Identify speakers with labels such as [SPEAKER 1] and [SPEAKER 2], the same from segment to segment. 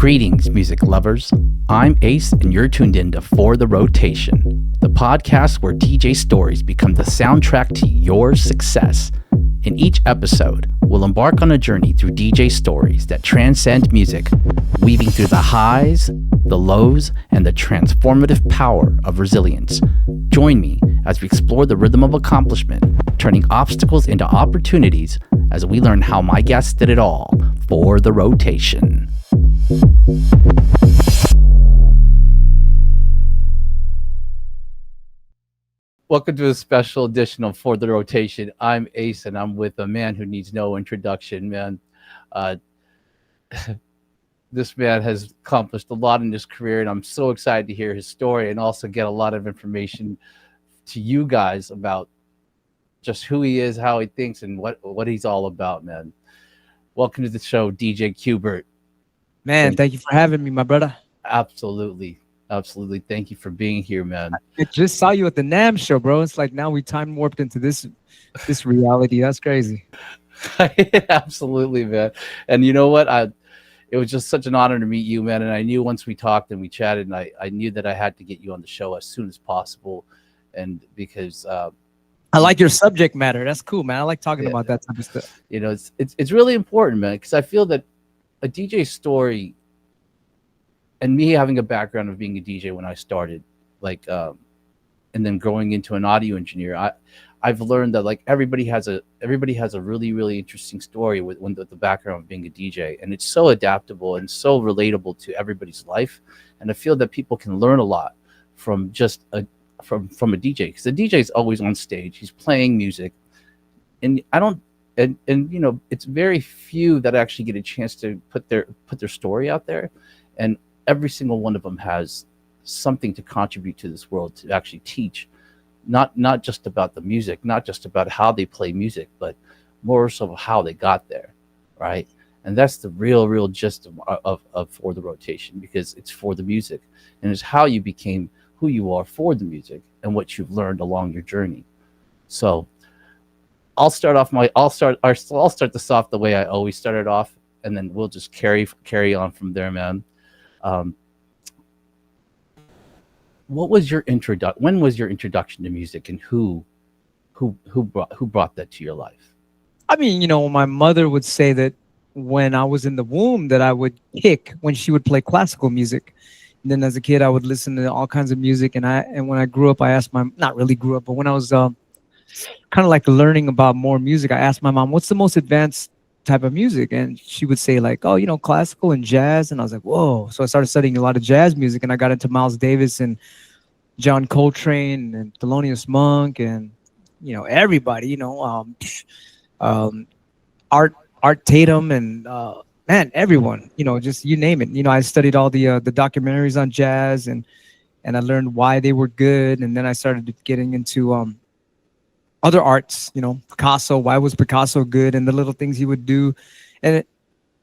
[SPEAKER 1] Greetings, music lovers. I'm Ace, and you're tuned in to For the Rotation, the podcast where DJ stories become the soundtrack to your success. In each episode, we'll embark on a journey through DJ stories that transcend music, weaving through the highs, the lows, and the transformative power of resilience. Join me as we explore the rhythm of accomplishment, turning obstacles into opportunities as we learn how my guests did it all for the rotation. Welcome to a special edition of For the Rotation. I'm Ace, and I'm with a man who needs no introduction, man. This man has accomplished a lot in his career, and I'm so excited to hear his story and also get a lot of information to you guys about just who he is, how he thinks, and what he's all about, man. Welcome to the show, DJ Qbert.
[SPEAKER 2] Man, thank you for having me, my brother.
[SPEAKER 1] Absolutely. Thank you for being here, man.
[SPEAKER 2] I just saw you at the NAMM show, bro. It's like now we time warped into this reality. That's crazy.
[SPEAKER 1] Absolutely, man. And you know what? It was just such an honor to meet you, man. And I knew once we talked and we chatted, and I knew that I had to get you on the show as soon as possible. And because
[SPEAKER 2] I like your subject matter. That's cool, man. I like talking about that type of stuff.
[SPEAKER 1] You know, it's really important, man, because I feel that a DJ story, and me having a background of being a DJ when I started, and then growing into an audio engineer, I've learned that like everybody has a really, really interesting story with the background of being a DJ, and it's so adaptable and so relatable to everybody's life. And I feel that people can learn a lot from just from a DJ, because the DJ is always on stage, he's playing music, and and you know, it's very few that actually get a chance to put their story out there, and every single one of them has something to contribute to this world, to actually teach, not just about the music, not just about how they play music, but more so how they got there, right? And that's the real gist of For the Rotation, because it's for the music, and it's how you became who you are for the music and what you've learned along your journey. So I'll start this off the way I always started off, and then we'll just carry on from there, man. What was your when was your introduction to music, and who brought that to your life?
[SPEAKER 2] I mean, you know, my mother would say that when I was in the womb that I would kick when she would play classical music. And then as a kid, I would listen to all kinds of music. And when I grew up, I asked not really grew up, but when I was kind of like learning about more music, I asked my mom, what's the most advanced type of music? And she would say like, oh, you know, classical and jazz. And I was like, whoa. So I started studying a lot of jazz music, and I got into Miles Davis and John Coltrane and Thelonious Monk and, you know, everybody, you know, Art Tatum and, man, everyone, you know, just you name it. You know, I studied all the documentaries on jazz, and I learned why they were good. And then I started getting into other arts, you know, Picasso. Why was Picasso good, and the little things he would do, and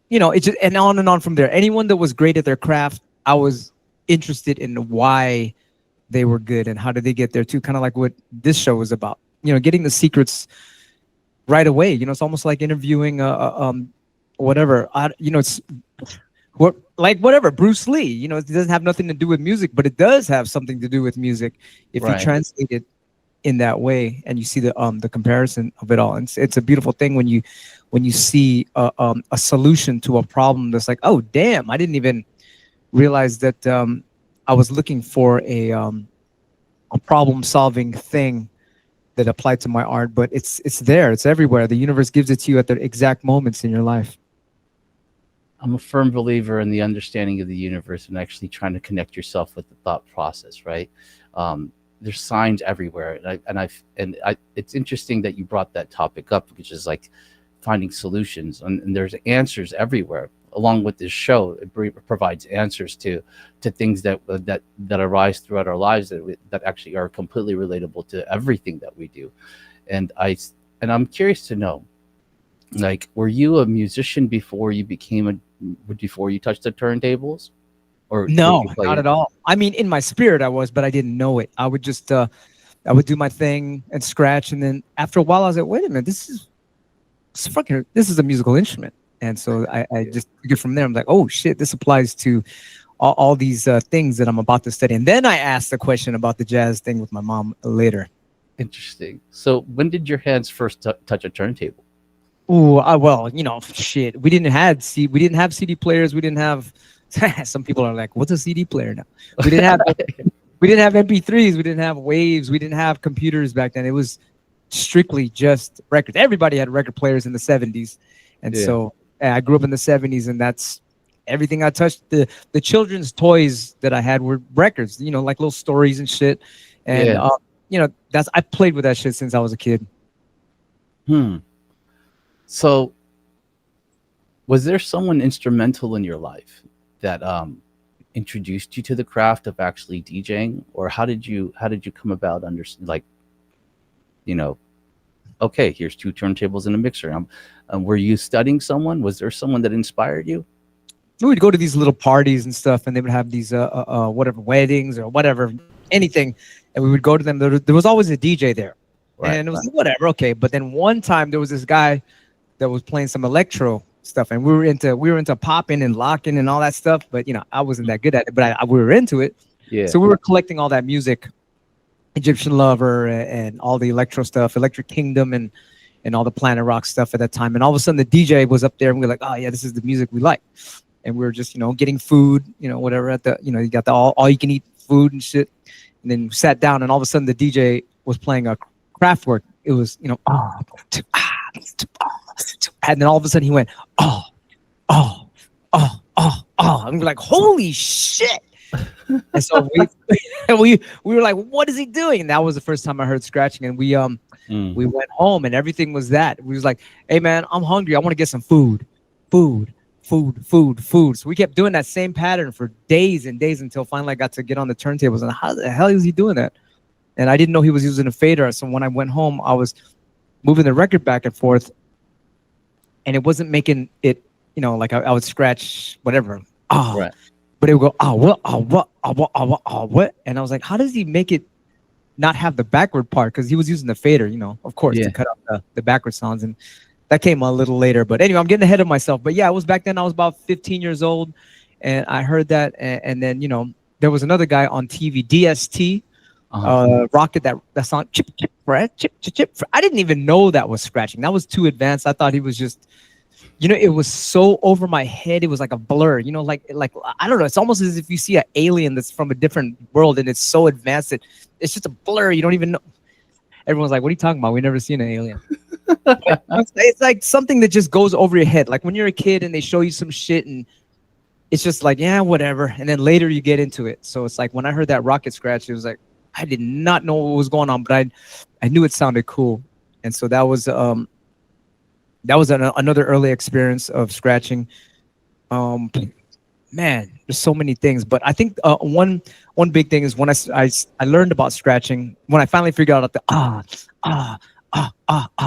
[SPEAKER 2] you know, it just, and on from there. Anyone that was great at their craft, I was interested in why they were good and how did they get there too. Kind of like what this show was about. You know, getting the secrets right away. You know, it's almost like interviewing whatever, you know, it's whatever, Bruce Lee, you know, it doesn't have nothing to do with music, but it does have something to do with music if you translate it in that way, and you see the comparison of it all. And it's a beautiful thing when you see a solution to a problem that's like, oh damn, I didn't even realize that I was looking for a problem solving thing that applied to my art, but it's there, it's everywhere. The universe gives it to you at the exact moments in your life.
[SPEAKER 1] I'm a firm believer in the understanding of the universe and actually trying to connect yourself with the thought process, right? There's signs everywhere, and it's interesting that you brought that topic up, which is like finding solutions, and there's answers everywhere. Along with this show, it provides answers to things that arise throughout our lives that actually are completely relatable to everything that we do. And I'm curious to know, like, were you a musician before you touched the turntables? Or
[SPEAKER 2] no, not at all. I mean, in my spirit I was, but I didn't know it. I would just I would do my thing and scratch, and then after a while I was like, wait a minute, this is a musical instrument. And so I just took it from there. I'm like, oh shit, this applies to all these things that I'm about to study. And then I asked the question about the jazz thing with my mom later.
[SPEAKER 1] Interesting. So when did your hands first touch a turntable?
[SPEAKER 2] Oh, well, shit. We didn't have CD players. We didn't have. Some people are like, "What's a CD player now?" We didn't have. We didn't have MP3s. We didn't have waves. We didn't have computers back then. It was strictly just records. Everybody had record players in the '70s, and
[SPEAKER 1] Yeah.
[SPEAKER 2] so I grew up in the '70s, and that's everything I touched. The children's toys that I had were records. Like little stories and shit, and
[SPEAKER 1] Yeah.
[SPEAKER 2] that's I played with that shit since I was a kid.
[SPEAKER 1] Hmm. So was there someone instrumental in your life that introduced you to the craft of actually DJing, or how did you come about like, you know okay, here's two turntables and a mixer. Were you studying someone? Was there someone that inspired you?
[SPEAKER 2] We would go to these little parties and stuff, and they would have these whatever weddings or whatever, anything, and we would go to them. There was always a DJ there,
[SPEAKER 1] Right.
[SPEAKER 2] and it was like, whatever, okay. But then one time there was this guy that was playing some electro stuff, and we were into popping and locking and all that stuff. But I wasn't that good at it, but we were into it.
[SPEAKER 1] Yeah.
[SPEAKER 2] So we were collecting all that music, Egyptian Lover and all the electro stuff, Electric Kingdom and all the Planet Rock stuff at that time. And all of a sudden the DJ was up there and we were like, oh yeah, this is the music we like. And we were just, getting food, whatever at the, you got the all you can eat food and shit. And then we sat down and all of a sudden the DJ was playing a Kraftwerk. It was, and then all of a sudden he went, oh, oh, oh, oh, oh. And we're like, holy shit. And so we were like, what is he doing? And that was the first time I heard scratching. And we went home and everything was that. We was like, hey man, I'm hungry. I want to get some food. So we kept doing that same pattern for days and days until finally I got to get on the turntables. And how the hell is he doing that? And I didn't know he was using a fader. So when I went home, I was moving the record back and forth and it wasn't making it, like I would scratch whatever. Oh,
[SPEAKER 1] Right.
[SPEAKER 2] but it would go, what? And I was like, how does he make it not have the backward part? Because he was using the fader, of course,
[SPEAKER 1] Yeah.
[SPEAKER 2] to cut out the backward sounds. And that came a little later. But anyway, I'm getting ahead of myself. But yeah, it was back then. I was about 15 years old. And I heard that. And then, there was another guy on TV, DST, Rocket, that song, chip, chip, Fred, chip, chip, chip. I didn't even know that was scratching. That was too advanced. I thought he was just... it was so over my head. It was like a blur, like I don't know. It's almost as if you see an alien that's from a different world and it's so advanced that it's just a blur. You don't even know. Everyone's like, what are you talking about? We've never seen an alien. It's like something that just goes over your head. Like when you're a kid and they show you some shit and it's just like, yeah, whatever. And then later you get into it. So it's like when I heard that rocket scratch, it was like, I did not know what was going on, but I knew it sounded cool. And so that was another early experience of scratching. Man, there's so many things, but I think one big thing is when I learned about scratching, when I finally figured out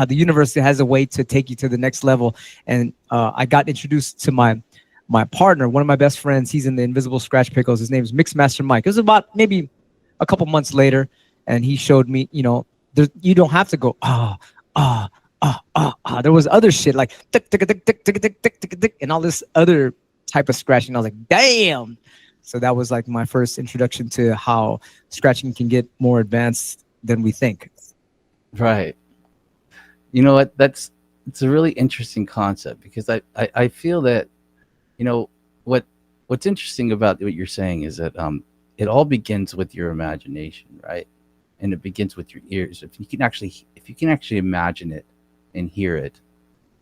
[SPEAKER 2] the universe has a way to take you to the next level, and I got introduced to my partner, one of my best friends. He's in the Invisible Scratch Pickles. His name is Mixmaster Mike. It was about maybe a couple months later, and he showed me, you don't have to go there was other shit like tick, tick, tick, tick, tick, tick, tick, tick, tick, and all this other type of scratching. I was like, damn. So that was like my first introduction to how scratching can get more advanced than we think.
[SPEAKER 1] Right. You know what? It's a really interesting concept because I feel that, what's interesting about what you're saying is that it all begins with your imagination, right? And it begins with your ears. If you can actually imagine it and hear it,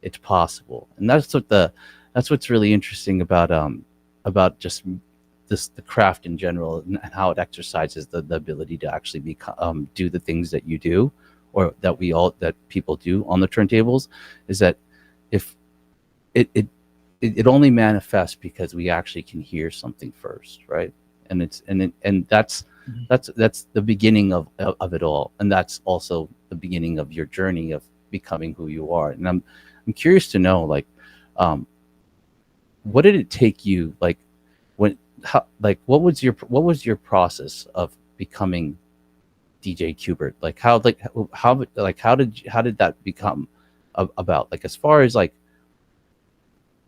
[SPEAKER 1] it's possible. And that's what's really interesting about just the craft in general and how it exercises the ability to actually do the things that you do, or that people do on the turntables, is that if it only manifests because we actually can hear something first, right? And that's the beginning of it all, and that's also the beginning of your journey of becoming who you are. And I'm curious to know, like, what did it take you, like, what was your process of becoming DJ Qbert? Like how did that become about, like, as far as like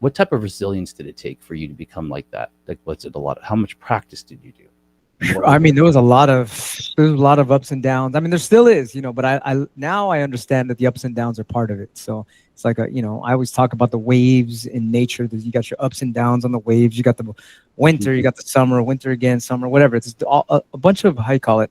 [SPEAKER 1] what type of resilience did it take for you to become like that? Like, was it a lot? How much practice did you do? And what
[SPEAKER 2] I
[SPEAKER 1] was
[SPEAKER 2] mean, there was a lot of ups and downs. I mean, there still is, but I now I understand that the ups and downs are part of it. So it's like I always talk about the waves in nature. That you got your ups and downs on the waves. You got the winter, you got the summer, winter again, summer, whatever. It's all, a bunch of, how you call it,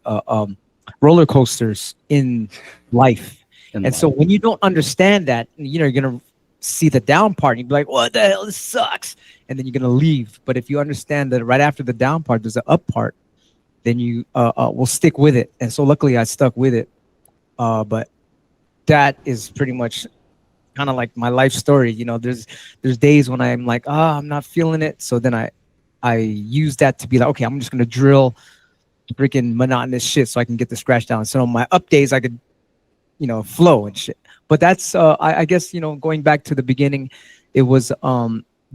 [SPEAKER 2] roller coasters in life.
[SPEAKER 1] in
[SPEAKER 2] And so
[SPEAKER 1] life?
[SPEAKER 2] when you don't understand that, you're gonna see the down part. And you'd be like, "What the hell? This sucks," and then you're gonna leave. But if you understand that right after the down part, there's an up part, then you will stick with it. And so luckily I stuck with it. But that is pretty much kind of like my life story. There's days when I'm like, I'm not feeling it. So then I use that to be like, okay, I'm just gonna drill freaking monotonous shit so I can get the scratch down. So on my up days I could, flow and shit. But that's I guess, going back to the beginning, it was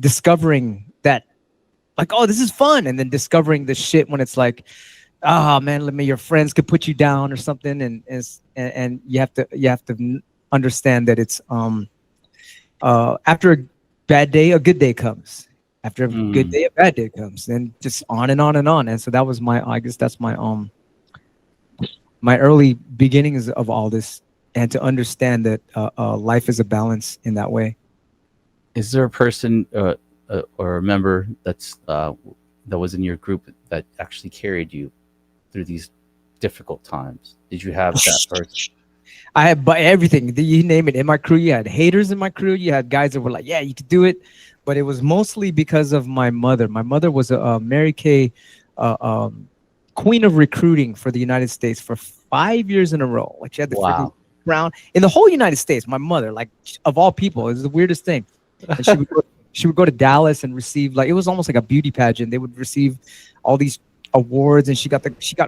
[SPEAKER 2] discovering that, like, oh, this is fun, and then discovering the shit when it's like, oh man, let me, your friends could put you down or something, and you have to understand that it's after a bad day, a good day comes. After a good day, a bad day comes, and just on and on and on. And so that was I guess that's my early beginnings of all this, and to understand that life is a balance in that way.
[SPEAKER 1] Is there a person or a member that was in your group that actually carried you through these difficult times? Did you have that person?
[SPEAKER 2] I had everything. You name it. In my crew, you had haters in my crew. You had guys that were like, "Yeah, you could do it," but it was mostly because of my mother. My mother was a Mary Kay, queen of recruiting for the United States for 5 years in a row. Like, she had the freaking
[SPEAKER 1] Wow.
[SPEAKER 2] crown in the whole United States. My mother, like, of all people, it was the weirdest thing. And she would go to Dallas and receive, like, it was almost like a beauty pageant. They would receive all these awards, and she got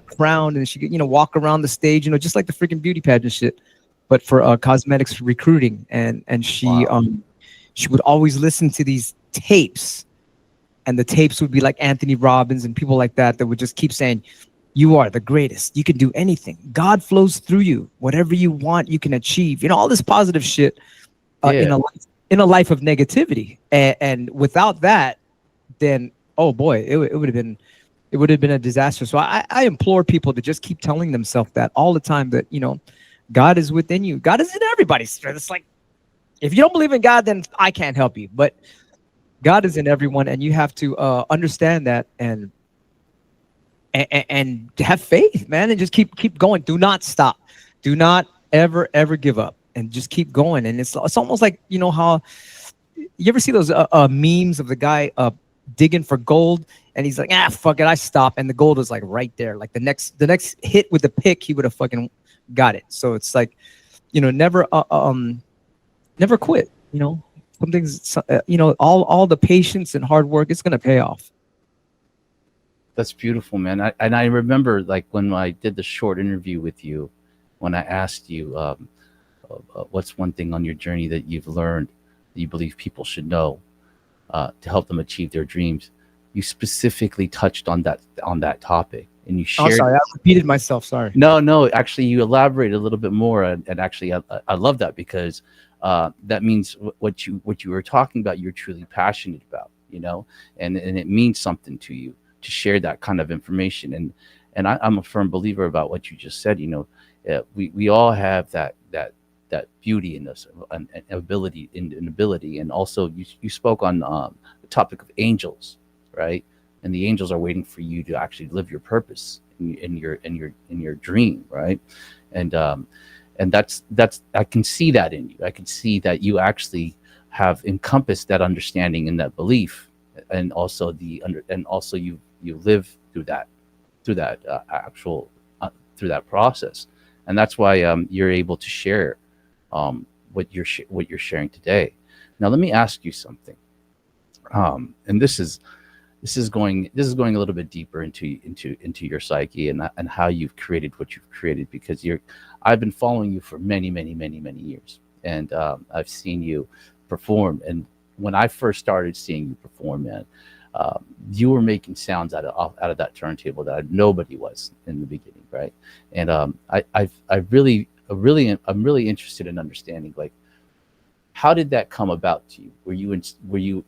[SPEAKER 2] crowned, and she could, walk around the stage, just like the freaking beauty pageant shit, but for cosmetics recruiting. And
[SPEAKER 1] Wow.
[SPEAKER 2] she would always listen to these tapes, and the tapes would be like Anthony Robbins and people like that would just keep saying, "You are the greatest. You can do anything. God flows through you. Whatever you want, you can achieve." All this positive shit
[SPEAKER 1] Yeah.
[SPEAKER 2] in a life of negativity. And without that, then, oh boy, it would have been a disaster. So I implore people to just keep telling themselves that all the time, that God is within you. God is in everybody. It's like, if you don't believe in God, then I can't help you. But God is in everyone, and you have to understand that, and have faith, man, and just keep going. Do not stop. Do not ever give up, and just keep going. And it's almost like, how you ever see those memes of the guy digging for gold, and he's like, fuck it, I stop, and the gold was like right there. Like the next hit with the pick, he would have fucking got it. So it's like, never quit. Some things, all the patience and hard work, it's gonna pay off.
[SPEAKER 1] That's beautiful, man. And I remember, like, when I did the short interview with you, when I asked you, what's one thing on your journey that you've learned that you believe people should know to help them achieve their dreams. You specifically touched on that topic, and you
[SPEAKER 2] Oh,
[SPEAKER 1] shared.
[SPEAKER 2] sorry, I repeated myself. Sorry.
[SPEAKER 1] No, actually, you elaborated a little bit more, and actually, I love that, because that means what you were talking about, you're truly passionate about, and it means something to you to share that kind of information. And I'm a firm believer about what you just said. We all have that beauty in us, an ability, and also you spoke on the topic of angels, right? And the angels are waiting for you to actually live your purpose in your dream, right? And that's I can see that in you. I can see that you actually have encompassed that understanding and that belief, and also you live through that actual through that process, and that's why you're able to share what you're sharing today. Now, let me ask you something, and this is going a little bit deeper into your psyche, and how you've created what you've created, because I've been following you for many years, and I've seen you perform. And when I first started seeing you perform, man, you were making sounds out of that turntable that nobody was in the beginning, right? And I'm really interested in understanding, like, how did that come about to you? Were you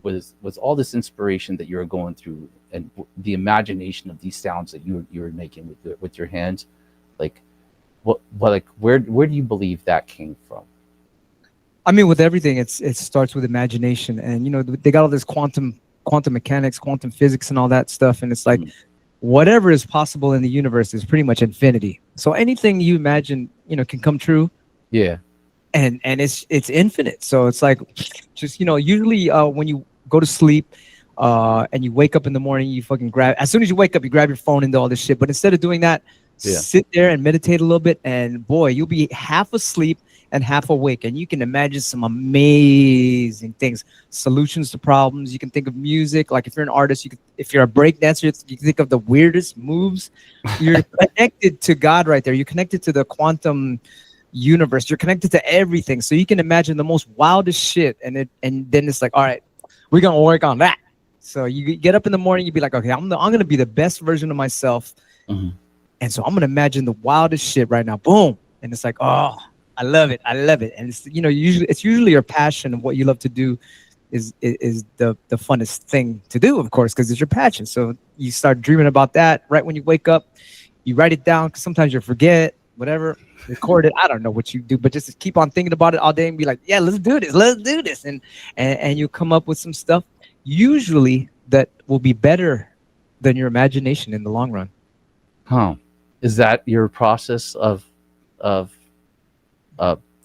[SPEAKER 1] was all this inspiration that you were going through, and the imagination of these sounds that you were making with your hands, like what like where do you believe that came from?
[SPEAKER 2] I mean, with everything, it starts with imagination, and they got all this quantum mechanics, quantum physics, and all that stuff, and it's like
[SPEAKER 1] Mm.
[SPEAKER 2] whatever is possible in the universe is pretty much infinity. So anything you imagine, can come true,
[SPEAKER 1] Yeah.
[SPEAKER 2] and it's infinite. So it's like just usually when you go to sleep. And you wake up in the morning, you fucking grab. As soon as you wake up, you grab your phone and do all this shit. But instead of doing that,
[SPEAKER 1] Yeah.
[SPEAKER 2] sit there and meditate a little bit, and boy, you'll be half asleep and half awake, and you can imagine some amazing things, solutions to problems. You can think of music, like if you're an artist, if you're a break dancer, you can think of the weirdest moves. You're connected to God right there. You're connected to the quantum universe. You're connected to everything, so you can imagine the most wildest shit, and then it's like, all right, we're gonna work on that. So you get up in the morning, you be like, okay, I'm gonna be the best version of myself,
[SPEAKER 1] Hmm.
[SPEAKER 2] and so I'm gonna imagine the wildest shit right now. Boom, and it's like, oh, I love it, and it's usually your passion of what you love to do is the funnest thing to do, of course, because it's your passion. So you start dreaming about that right when you wake up. You write it down, because sometimes you forget, whatever. Record it. I don't know what you do, but just keep on thinking about it all day and be like, yeah, let's do this, and you come up with some stuff usually that will be better than your imagination in the long run.
[SPEAKER 1] Huh. Is that your process of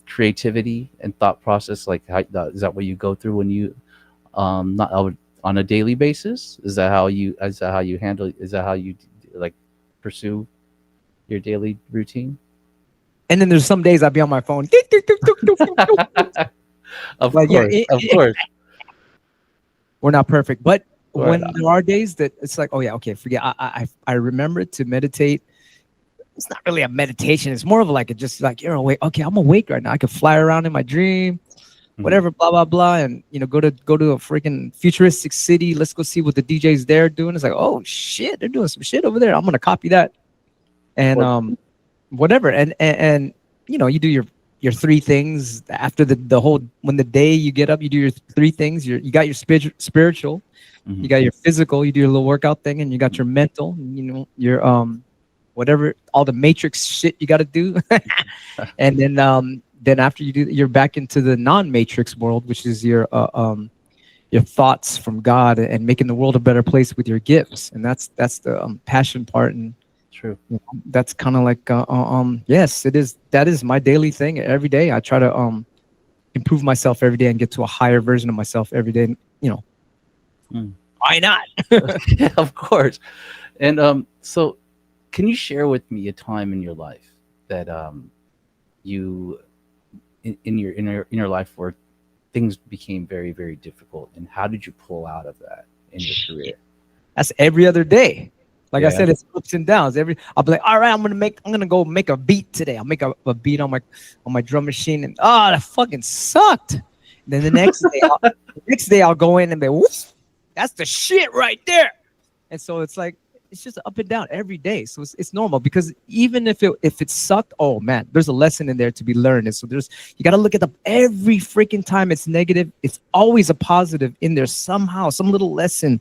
[SPEAKER 1] creativity and thought process? Like, is that what you go through when you not on a daily basis? Is that how you handle? Is that how you like pursue your daily routine?
[SPEAKER 2] And then there's some days I'll be on my phone.
[SPEAKER 1] Of
[SPEAKER 2] Like, yeah,
[SPEAKER 1] course, of course.
[SPEAKER 2] we're not perfect, but
[SPEAKER 1] Right.
[SPEAKER 2] when there are days that it's like, oh yeah, okay, forget. I remember to meditate. It's not really a meditation. It's more of like just like you're awake. Okay, I'm awake right now. I could fly around in my dream,
[SPEAKER 1] Mhm.
[SPEAKER 2] whatever, blah blah blah, and go to a freaking futuristic city. Let's go see what the DJs there doing. It's like, oh shit, they're doing some shit over there. I'm gonna copy that, and
[SPEAKER 1] What?
[SPEAKER 2] whatever, and you do your three things after the whole when the day you get up, you do your three things. You got your spiritual, you
[SPEAKER 1] Mhm.
[SPEAKER 2] got your physical, you do your little workout thing, and you got your mental, your whatever, all the matrix shit you got to do. And then after you do, you're back into the non-matrix world, which is your thoughts from God and making the world a better place with your gifts. And that's the passion part. And
[SPEAKER 1] True.
[SPEAKER 2] that's kind of like yes, it is. That is my daily thing every day. I try to improve myself every day and get to a higher version of myself every day.
[SPEAKER 1] Mm.
[SPEAKER 2] Why not?
[SPEAKER 1] Yeah, of course. And so can you share with me a time in your life that you in your life where things became very, very difficult, and how did you pull out of that in your career?
[SPEAKER 2] That's every other day. Like I
[SPEAKER 1] Yeah.
[SPEAKER 2] said, it's ups and downs. I'll be like, all right, I'm gonna go make a beat today. I'll make a beat on my drum machine, and oh, that fucking sucked. Then the next day I'll go in and be, whoops, that's the shit right there. And so it's like it's just up and down every day. So it's normal, because even if it sucked, oh man, there's a lesson in there to be learned. And so you got to look at every freaking time it's negative, it's always a positive in there somehow, some little lesson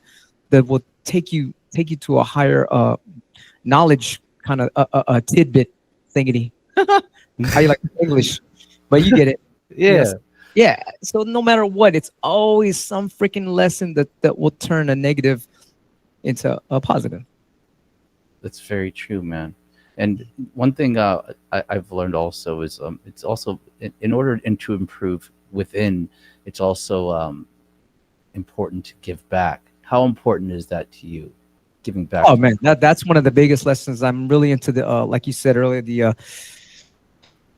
[SPEAKER 2] that will take you to a higher knowledge kind of tidbit thingy. How you like English, but you get it.
[SPEAKER 1] Yeah.
[SPEAKER 2] Yeah. So no matter what, it's always some freaking lesson that will turn a negative into a positive.
[SPEAKER 1] That's very true, man. And one thing I've learned also is it's also in order and to improve within, it's also important to give back. How important is that to you, giving back?
[SPEAKER 2] Oh man, that's one of the biggest lessons. I'm really into the like you said earlier,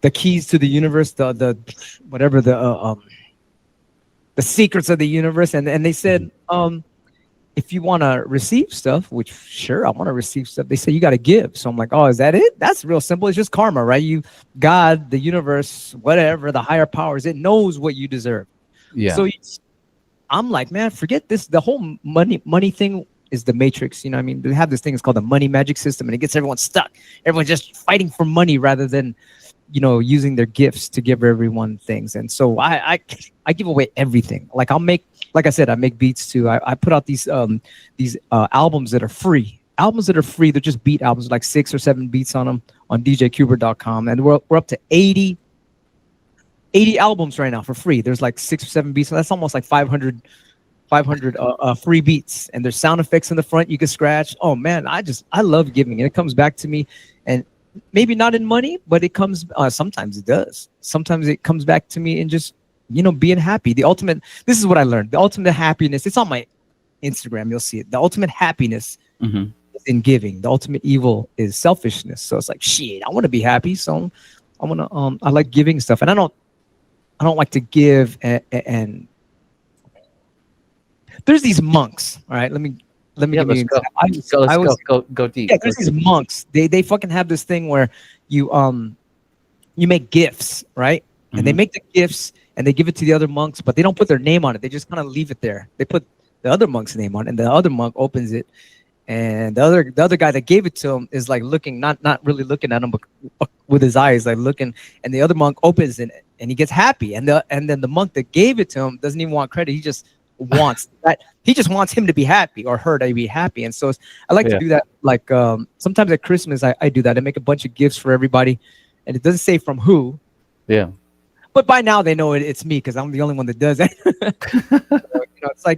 [SPEAKER 2] the keys to the universe, the whatever the secrets of the universe, and they said if you want to receive stuff, which sure I want to receive stuff, they say you got to give. So I'm like, oh, is that it? That's real simple. It's just karma, right? God, the universe, whatever, the higher powers, it knows what you deserve.
[SPEAKER 1] Yeah.
[SPEAKER 2] So I'm like, man, forget this. The whole money thing is the matrix. You know what I mean? They have this thing, it's called the money magic system, and it gets everyone stuck. Everyone's just fighting for money rather than using their gifts to give everyone things. And so I give away everything. Like like I said, I make beats too. I put out these albums that are free. Albums that are free. They're just beat albums, like 6 or 7 beats on them on DJQbert.com, and we're up to 80 albums right now for free. There's like 6 or 7 beats. So that's almost like 500 free beats, and there's sound effects in the front you can scratch. Oh man, I love giving, and it comes back to me, and maybe not in money, but it comes sometimes it does. Sometimes it comes back to me in just being happy. This is what I learned. The ultimate happiness, it's on my Instagram, you'll see it. The ultimate happiness is in giving. The ultimate evil is selfishness. So it's like, shit, I want to be happy, so I want to I like giving stuff, and I don't like to give and there's these monks. All right, let me give you an example.
[SPEAKER 1] Go deep.
[SPEAKER 2] Yeah, there's these monks. They fucking have this thing where you make gifts, right? And they make the gifts and they give it to the other monks, but they don't put their name on it. They just kind of leave it there. They put the other monk's name on it, and the other monk opens it, and the other guy that gave it to him is like looking, not really looking at him, but with his eyes like looking, and the other monk opens it and he gets happy, and then the monk that gave it to him doesn't even want credit. He just wants that. He just wants him to be happy or her to be happy. And so I like to do that. Like sometimes at Christmas I do that. I make a bunch of gifts for everybody, and it doesn't say from who.
[SPEAKER 1] Yeah.
[SPEAKER 2] But by now they know it's me because I'm the only one that does it.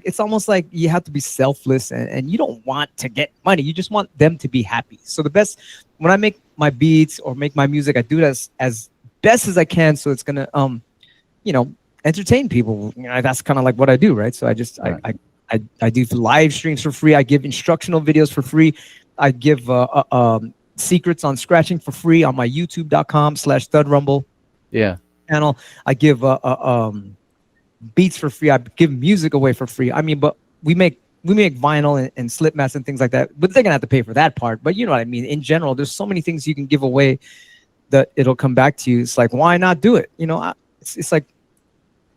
[SPEAKER 2] It's almost like you have to be selfless, and you don't want to get money. You just want them to be happy. So the best when I make my beats or make my music, I do it as best as I can. So it's gonna entertain people. That's kind of like what I do, right? So I do live streams for free. I give instructional videos for free. I give secrets on scratching for free on my youtube.com/thudrumble channel. I give beats for free. I give music away for free. I mean, but we make vinyl and slip mats and things like that, but they're gonna have to pay for that part. But you know what I mean? In general, there's so many things you can give away that it'll come back to you. It's like, why not do it? It's like,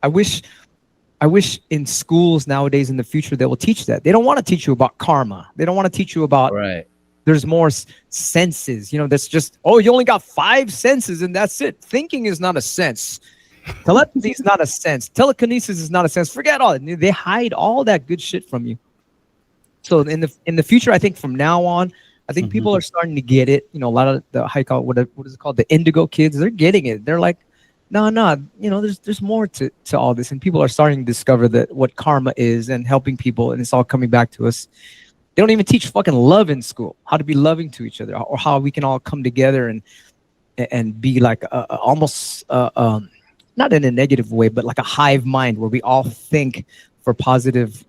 [SPEAKER 2] I wish in schools nowadays in the future they will teach that. They don't want to teach you about karma. They don't want to teach you about there's more senses. That's just, you only got 5 senses and that's it. Thinking is not a sense. Telepathy is not a sense. Telekinesis is not a sense. Forget all it. They hide all that good shit from you. So in the future, I think from now on, I think people are starting to get it. A lot of the what is it called? The indigo kids, they're getting it. They're like, no, there's more to all this, and people are starting to discover that what karma is and helping people, and it's all coming back to us. They don't even teach fucking love in school, how to be loving to each other, or how we can all come together and be like almost not in a negative way, but like a hive mind where we all think for positive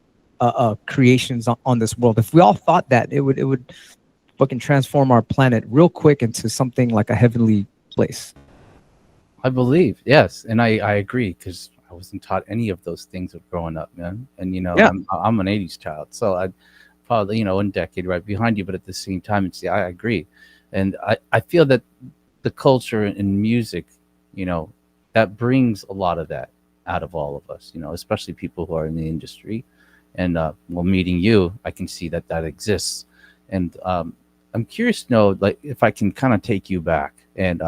[SPEAKER 2] creations on this world. If we all thought that, it would fucking transform our planet real quick into something like a heavenly place.
[SPEAKER 1] I believe, yes, and I agree, because I wasn't taught any of those things growing up, man. And I'm an '80s child, so I probably one decade right behind you, but at the same time, I agree, and I feel that the culture and music, that brings a lot of that out of all of us, especially people who are in the industry, and meeting you, I can see that exists, and I'm curious to know, like, if I can kind of take you back and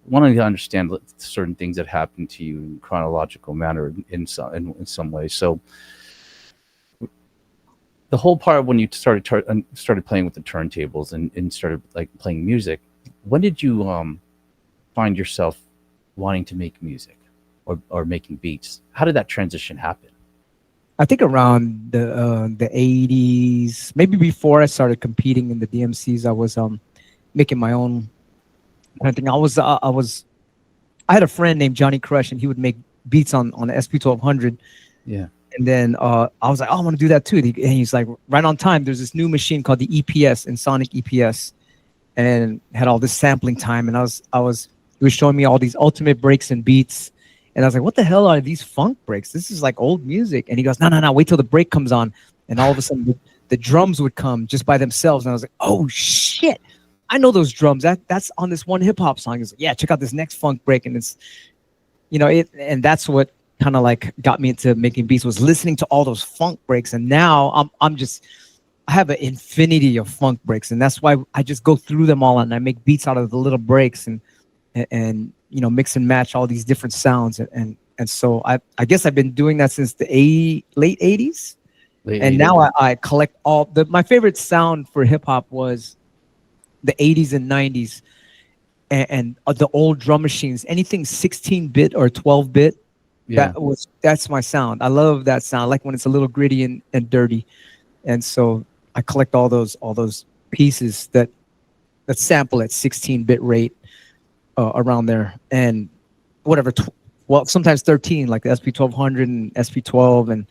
[SPEAKER 1] wanting to understand certain things that happened to you in chronological manner in some ways. So the whole part when you started playing with the turntables and started like playing music, when did you find yourself wanting to make music or making beats? How did that transition happen?
[SPEAKER 2] I think around the 80s, maybe before I started competing in the DMCs, I was making my own. I think I had a friend named Johnny Crush, and he would make beats on the SP1200.
[SPEAKER 1] Yeah.
[SPEAKER 2] And then I was like, I want to do that too. And he's like, right on time. There's this new machine called the EPS, Sonic EPS, and had all this sampling time. And he was showing me all these ultimate breaks and beats. And I was like, what the hell are these funk breaks? This is like old music. And he goes, no, wait till the break comes on. And all of a sudden the drums would come just by themselves. And I was like, oh shit. I know those drums. That's on this one hip hop song. He's like, yeah, check out this next funk break, and it's, and that's what kind of like got me into making beats, was listening to all those funk breaks. And now I have an infinity of funk breaks, and that's why I just go through them all and I make beats out of the little breaks. And and mix and match all these different sounds, and so I guess I've been doing that since the late 80s.
[SPEAKER 1] Late
[SPEAKER 2] And
[SPEAKER 1] 80s.
[SPEAKER 2] now I collect my favorite sound for hip hop was the 80s and 90s, and the old drum machines, anything 16-bit or 12-bit.
[SPEAKER 1] Yeah.
[SPEAKER 2] That's my sound. I love that sound. I like when it's a little gritty and dirty. And so I collect all those pieces that sample at 16-bit rate, around there, and whatever. Well, sometimes 13, like the SP1200 and SP12, and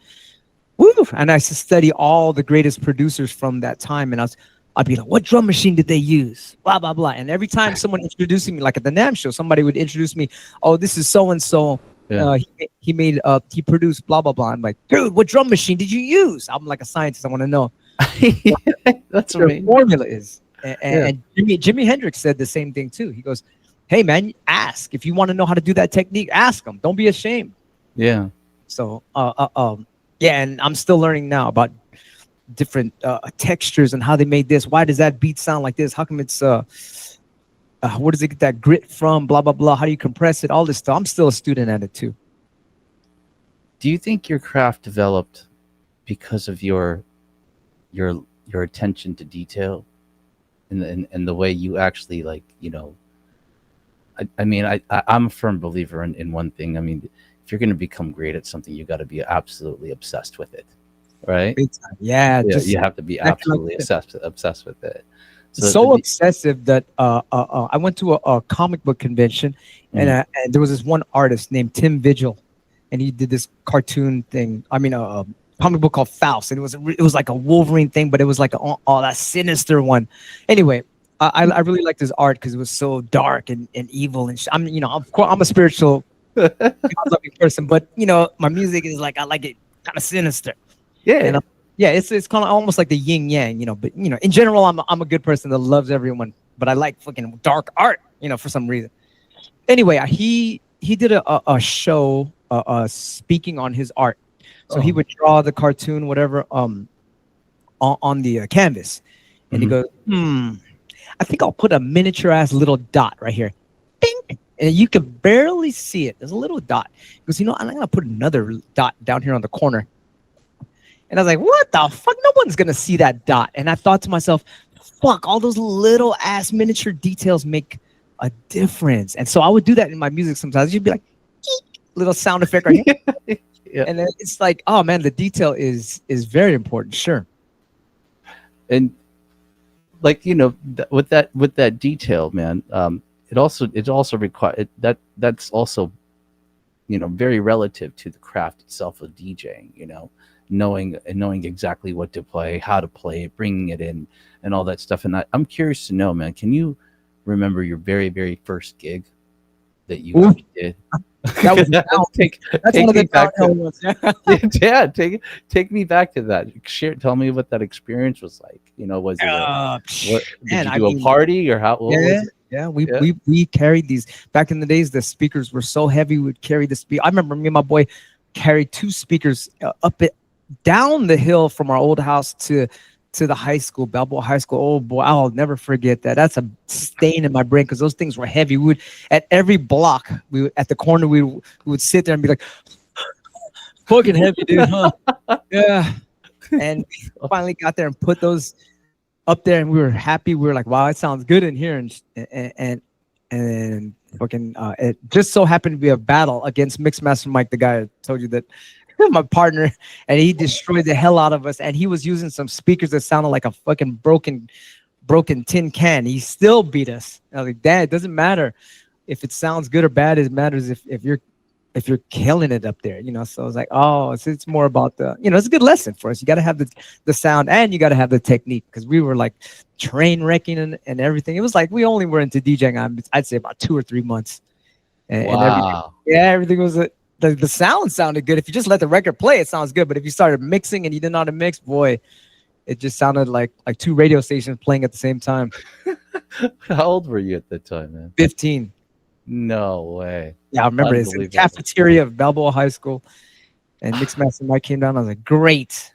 [SPEAKER 2] woo. And I used to study all the greatest producers from that time, and I'd be like, what drum machine did they use? Blah blah blah. And every time someone introducing me, like at the NAMM show, somebody would introduce me. Oh, this is so and so.
[SPEAKER 1] Yeah.
[SPEAKER 2] He produced blah blah blah. I'm like, dude, what drum machine did you use? I'm like a scientist. I want to know
[SPEAKER 1] That's
[SPEAKER 2] what the
[SPEAKER 1] amazing.
[SPEAKER 2] formula is. And Jimi Hendrix said the same thing too. He goes, hey man, ask. If you want to know how to do that technique, ask them. Don't be ashamed.
[SPEAKER 1] Yeah.
[SPEAKER 2] So yeah, and I'm still learning now about different textures and how they made this. Why does that beat sound like this? How come it's where does it get that grit from? Blah blah blah. How do you compress it? All this stuff. I'm still a student at it too.
[SPEAKER 1] Do you think your craft developed because of your attention to detail, and the way you actually, like, I mean, I'm a firm believer in one thing. I mean, if you're going to become great at something, you got to be absolutely obsessed with it, right?
[SPEAKER 2] Big time. Yeah,
[SPEAKER 1] You have to be absolutely obsessed with it.
[SPEAKER 2] So obsessive that I went to a comic book convention, and there was this one artist named Tim Vigil, and he did this cartoon thing. I mean, a comic book called Faust, and it was like a Wolverine thing, but it was like that sinister one. Anyway, I really liked his art because it was so dark and evil, and of course I'm a spiritual loving person, but my music is like, I like it kind of sinister.
[SPEAKER 1] Yeah.
[SPEAKER 2] And, yeah, it's kind of almost like the yin yang, but in general, I'm a good person that loves everyone, but I like fucking dark art, for some reason. Anyway, he did a show speaking on his art. So he would draw the cartoon, whatever, on the canvas, and he goes, I think I'll put a miniature ass little dot right here. Bing! And you can barely see it. There's a little dot. He goes, I'm gonna put another dot down here on the corner. And I was like, what the fuck? No one's gonna see that dot. And I thought to myself, fuck, all those little ass miniature details make a difference. And so I would do that in my music sometimes. You'd be like, eek, little sound effect right here. Yeah. And then it's like, oh man, the detail is very important. Sure.
[SPEAKER 1] And like, with that detail, man, it also requires that's also, very relative to the craft itself of DJing, knowing exactly what to play, how to play it, bringing it in, and all that stuff. And I'm curious to know, man, can you remember your very, very first gig that you did?
[SPEAKER 2] That was that's one of the downhill ones.
[SPEAKER 1] Yeah, take me back to that. Tell me what that experience was like. Was it did you do a party, or how? What was it?
[SPEAKER 2] Yeah, we carried these back in the days. The speakers were so heavy. We would carry the speaker. I remember me and my boy carried 2 speakers down the hill from our old house to the high school, Balboa High School. Oh boy, I'll never forget that. That's a stain in my brain because those things were heavy. We would, at every block, at the corner, we would sit there and be like, fucking heavy, dude, huh? Yeah. And we finally got there and put those up there, and we were happy. We were like, wow, it sounds good in here. And fucking, it just so happened to be a battle against Mixmaster Mike, the guy I told you that, my partner, and he destroyed the hell out of us. And he was using some speakers that sounded like a fucking broken tin can. He still beat us. I was like, Dad, it doesn't matter if it sounds good or bad. It matters if you're killing it up there, So I was like, oh, it's more about the, it's a good lesson for us. You got to have the sound, and you got to have the technique, because we were like train wrecking and everything. It was like we only were into DJing, I'd say about 2 or 3 months. And everything was the sound sounded good. If you just let the record play, it sounds good. But if you started mixing and you didn't know how to mix, boy, it just sounded like 2 radio stations playing at the same time.
[SPEAKER 1] How old were you at that time, man?
[SPEAKER 2] 15.
[SPEAKER 1] No way.
[SPEAKER 2] Yeah, I remember it's in the cafeteria of Balboa High School, and Mixmaster Mike came down. I was like, great.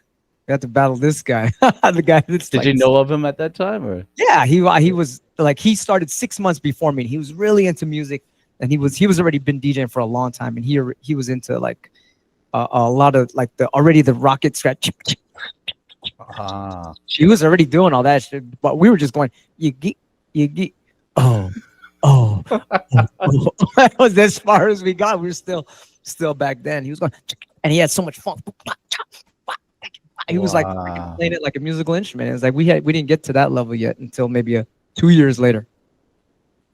[SPEAKER 2] We have to battle this guy, the guy that's
[SPEAKER 1] Did
[SPEAKER 2] like,
[SPEAKER 1] you know of him at that time, or?
[SPEAKER 2] yeah, he was like, he started 6 months before me. He was really into music, and he was already been DJing for a long time, and he was into like a lot of like the rocket scratch.
[SPEAKER 1] Ah,
[SPEAKER 2] She was already doing all that shit, but we were just going, you get, oh, oh, oh. That was as far as we got. We were still back then. He was going, and he had so much fun. He was like freaking
[SPEAKER 1] wow.
[SPEAKER 2] playing it like a musical instrument. It's like we didn't get to that level yet until maybe 2 years later.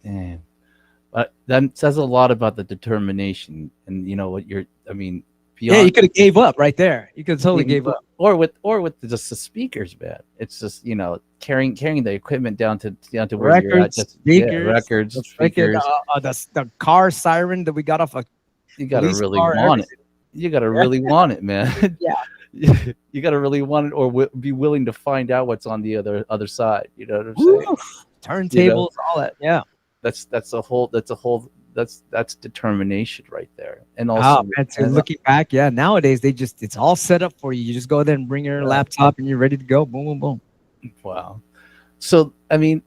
[SPEAKER 1] Damn. But that says a lot about the determination, and you know what you're. I mean,
[SPEAKER 2] Yeah, you
[SPEAKER 1] beyond.
[SPEAKER 2] could have gave up right there. You could totally gave up.
[SPEAKER 1] Or with just the speakers, man. It's just carrying the equipment down to where you're at.
[SPEAKER 2] Records,
[SPEAKER 1] Just
[SPEAKER 2] speakers,
[SPEAKER 1] records,
[SPEAKER 2] the freaking
[SPEAKER 1] speakers.
[SPEAKER 2] the car siren that we got off a
[SPEAKER 1] You gotta
[SPEAKER 2] police
[SPEAKER 1] really
[SPEAKER 2] car.
[SPEAKER 1] want it.
[SPEAKER 2] Everything.
[SPEAKER 1] You gotta really want it, man.
[SPEAKER 2] Yeah.
[SPEAKER 1] You gotta really want it, or be willing to find out what's on the other side. You know what I'm saying?
[SPEAKER 2] Woo!
[SPEAKER 1] You know,
[SPEAKER 2] Turntables, all that. Yeah.
[SPEAKER 1] that's determination right there. And
[SPEAKER 2] Oh
[SPEAKER 1] also,
[SPEAKER 2] man, so looking back, yeah, nowadays it's all set up for you. You just go there and bring your laptop and you're ready to go. Boom, boom, boom.
[SPEAKER 1] wow. So I mean,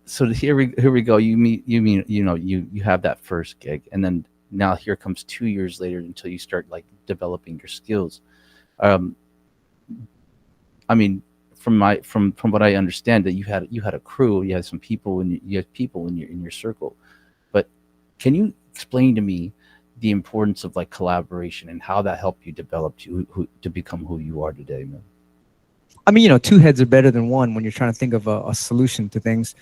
[SPEAKER 1] so here we go. You have that first gig, and then now here comes 2 years later until you start like developing your skills. Um, I mean, from what I understand, that you had a crew, you had some people, and you had people in your circle. But can you explain to me the importance of like collaboration and how that helped you develop to become who you are today, man?
[SPEAKER 2] I mean, two heads are better than one when you're trying to think of a solution to things.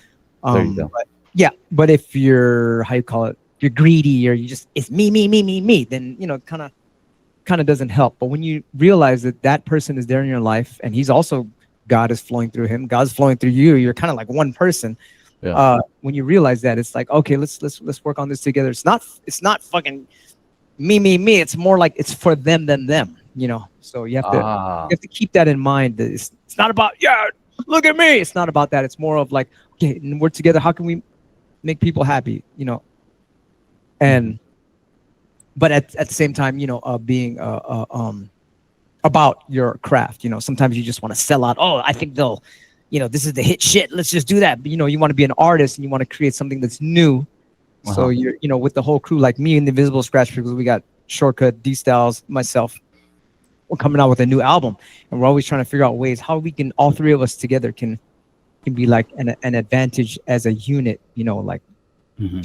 [SPEAKER 1] There you go.
[SPEAKER 2] But yeah, but if you're, how you call it, you're greedy, or you just, it's me, me, me, me, me, then kind of doesn't help. But when you realize that that person is there in your life, and he's also, God is flowing through him, God's flowing through you, you're kind of like one person.
[SPEAKER 1] Yeah.
[SPEAKER 2] When you realize that, it's like, okay, let's work on this together. It's not fucking me, me, me. It's more like it's for them than them. So you have to
[SPEAKER 1] Ah.
[SPEAKER 2] you have to keep that in mind. That it's not about, yeah, look at me. It's not about that. It's more of like, okay, we're together. How can we make people happy? And but at the same time, being about your craft. Sometimes you just want to sell out. Oh, I think they'll, this is the hit shit. Let's just do that. But, you want to be an artist and you want to create something that's new. So you're, with the whole crew, like me and the Invisible Scratch, because we got Shortcut, D Styles, myself, we're coming out with a new album, and we're always trying to figure out ways how we can, all three of us together can be like an advantage as a unit. Like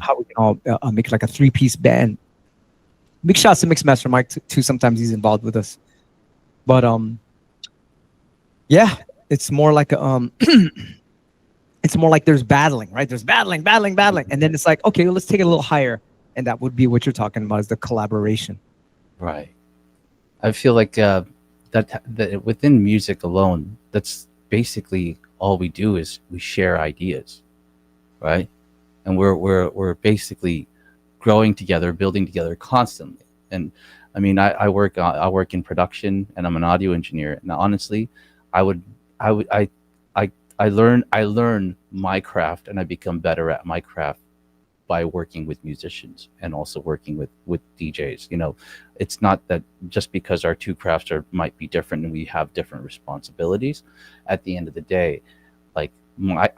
[SPEAKER 2] how we can all make like a 3-piece band. Big shouts to Mixmaster Mike too. Sometimes he's involved with us, but yeah, it's more like a it's more like there's battling, right? There's battling, and then it's like, okay, well, let's take it a little higher, and that would be what you're talking about, is the collaboration.
[SPEAKER 1] Right. I feel like that within music alone, that's basically all we do is we share ideas, right? And we're basically growing together, building together constantly. And I mean, I work in production, and I'm an audio engineer. And honestly, I learn my craft, and I become better at my craft by working with musicians and also working with DJs. It's not that just because our two crafts might be different and we have different responsibilities. At the end of the day, like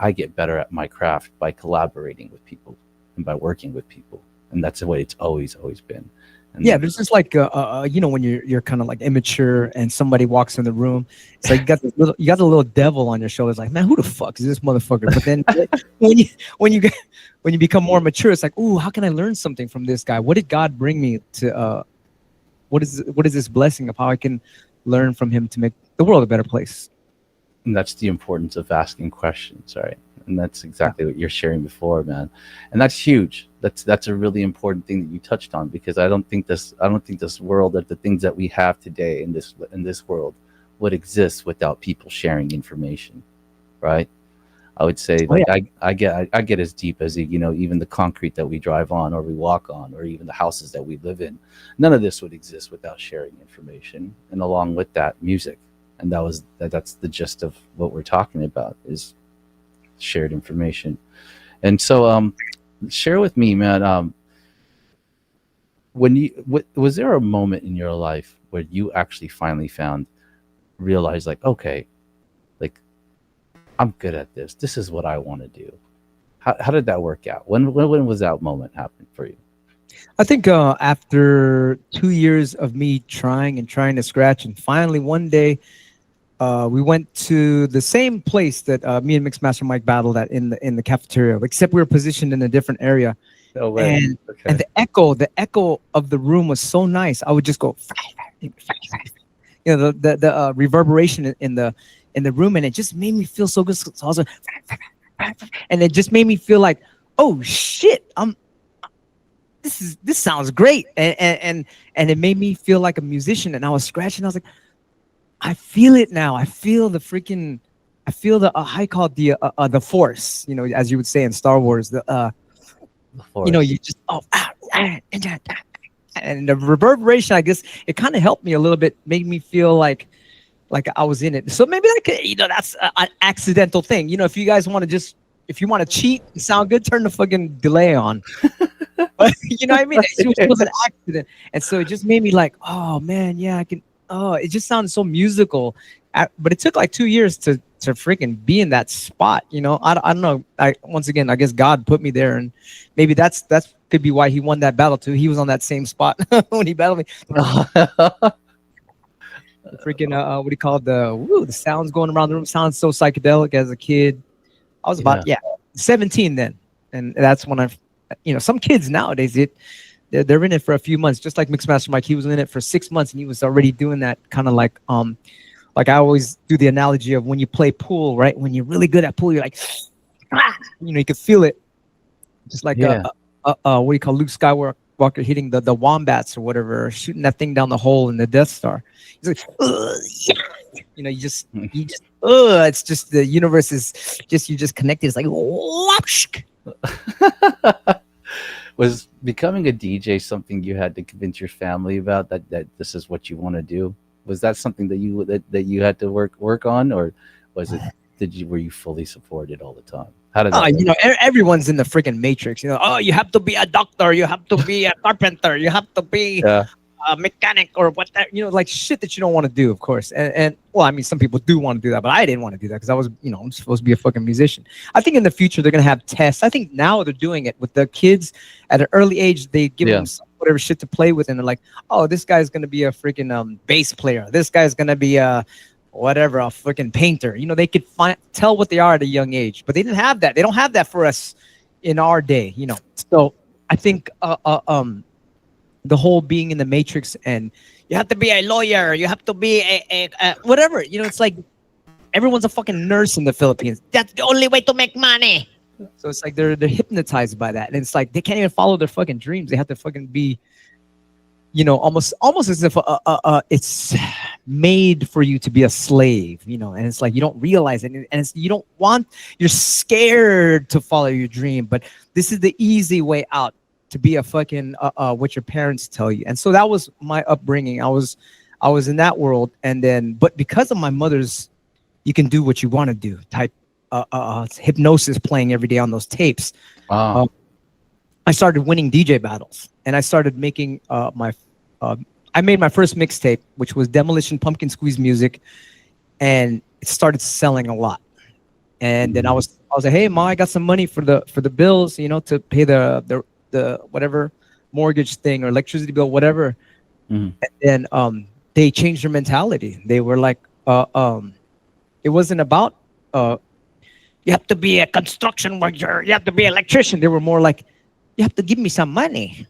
[SPEAKER 1] I get better at my craft by collaborating with people and by working with people, and that's the way it's always been. And
[SPEAKER 2] yeah, there's just like when you're kind of like immature and somebody walks in the room, it's like you got the little devil on your shoulders, like, man, who the fuck is this motherfucker? But then when you become more mature, it's like, ooh, how can I learn something from this guy? What did God bring me to? What is this blessing of how I can learn from him to make the world a better place?
[SPEAKER 1] And that's the importance of asking questions, right? And that's exactly what you're sharing before, man. And that's huge. That's a really important thing that you touched on, because I don't think this world, that the things that we have today in this world would exist without people sharing information, right? I would say, like, I get as deep as even the concrete that we drive on or we walk on, or even the houses that we live in. None of this would exist without sharing information, and along with that, music. And that's the gist of what we're talking about, is shared information. And so share with me, man, was there a moment in your life where you actually finally found realize like, okay, like I'm good at this. This is what I want to do. How did that work out? When was that moment happen for you?
[SPEAKER 2] I think after 2 years of me trying and trying to scratch, and finally one day we went to the same place that me and Mixmaster Mike battled at in the cafeteria, except we were positioned in a different area.
[SPEAKER 1] No way.
[SPEAKER 2] And
[SPEAKER 1] Okay.
[SPEAKER 2] the echo of the room was so nice. I would just go, the reverberation in the room, and it just made me feel so good. So I was like, and it just made me feel like, oh shit, this sounds great, and it made me feel like a musician. And I was scratching. I was like, I feel it now. I feel the freaking, I feel the how you call it, the force. You know, as you would say in Star Wars,
[SPEAKER 1] The
[SPEAKER 2] you know,
[SPEAKER 1] force.
[SPEAKER 2] you just and the reverberation. I guess it kind of helped me a little bit, made me feel like I was in it. So maybe that could, you know, that's an accidental thing. You know, if you guys want to just, if you want to cheat and sound good, turn the fucking delay on. But you know what I mean? It was an accident, and so it just made me like, oh man, yeah, I can. Oh, it just sounded so musical. But it took like 2 years to freaking be in that spot. You know, I don't know. Once again, I guess God put me there, and maybe that's could be why he won that battle too. He was on that same spot when he battled me. Freaking what do you call it? The sounds going around the room sounds so psychedelic as a kid. I was about 17 then, and that's when you know, some kids nowadays they're in it for a few months, just like Mixmaster Mike. He was in it for 6 months, and he was already doing that kind of like I always do the analogy of when you play pool, right? When you're really good at pool, you're like, you know, you can feel it, just like
[SPEAKER 1] Yeah.
[SPEAKER 2] what do you call Luke Skywalker hitting the wombats or whatever, or shooting that thing down the hole in the Death Star. He's like, yeah. You know, you just it's just the universe is just, you just connected. It's like, whoosh.
[SPEAKER 1] Was becoming a DJ something you had to convince your family about, that this is what you want to do? Was that something that you had to work on, or was it were you fully supported all the time? How did that
[SPEAKER 2] You
[SPEAKER 1] work?
[SPEAKER 2] know, everyone's in the freaking matrix. You know, oh, you have to be a doctor, you have to be a carpenter, you have to be
[SPEAKER 1] Yeah.
[SPEAKER 2] a mechanic or whatever. You know, like shit that you don't want to do, of course. And well, I mean, some people do want to do that, but I didn't want to do that because I was, you know, I'm supposed to be a fucking musician. I think in the future they're gonna have tests. I think now they're doing it with the kids at an early age. They give them whatever shit to play with, and they're like, oh, this guy's gonna be a freaking bass player. This guy's gonna be a whatever, a freaking painter. You know, they could tell what they are at a young age, but they didn't have that. They don't have that for us in our day. You know, so I think the whole being in the matrix, and you have to be a lawyer, you have to be a whatever. You know, it's like everyone's a fucking nurse in the Philippines. That's the only way to make money. So it's like they're hypnotized by that, and it's like they can't even follow their fucking dreams. They have to fucking be, you know, almost as if it's made for you to be a slave, you know. And it's like you don't realize it, and you don't want, you're scared to follow your dream, but this is the easy way out, to be a fucking what your parents tell you. And so that was my upbringing. I was in that world, and then but because of my mother's you can do what you want to do type hypnosis playing every day on those tapes,
[SPEAKER 1] Wow.
[SPEAKER 2] I started winning DJ battles, and I started making I made my first mixtape, which was Demolition Pumpkin Squeeze music, and it started selling a lot. And then I was like, hey Ma, I got some money for the bills, you know, to pay the whatever mortgage thing or electricity bill, whatever.
[SPEAKER 1] Mhm.
[SPEAKER 2] And then they changed their mentality. They were like, it wasn't about you have to be a construction worker, you have to be an electrician. They were more like, you have to give me some money.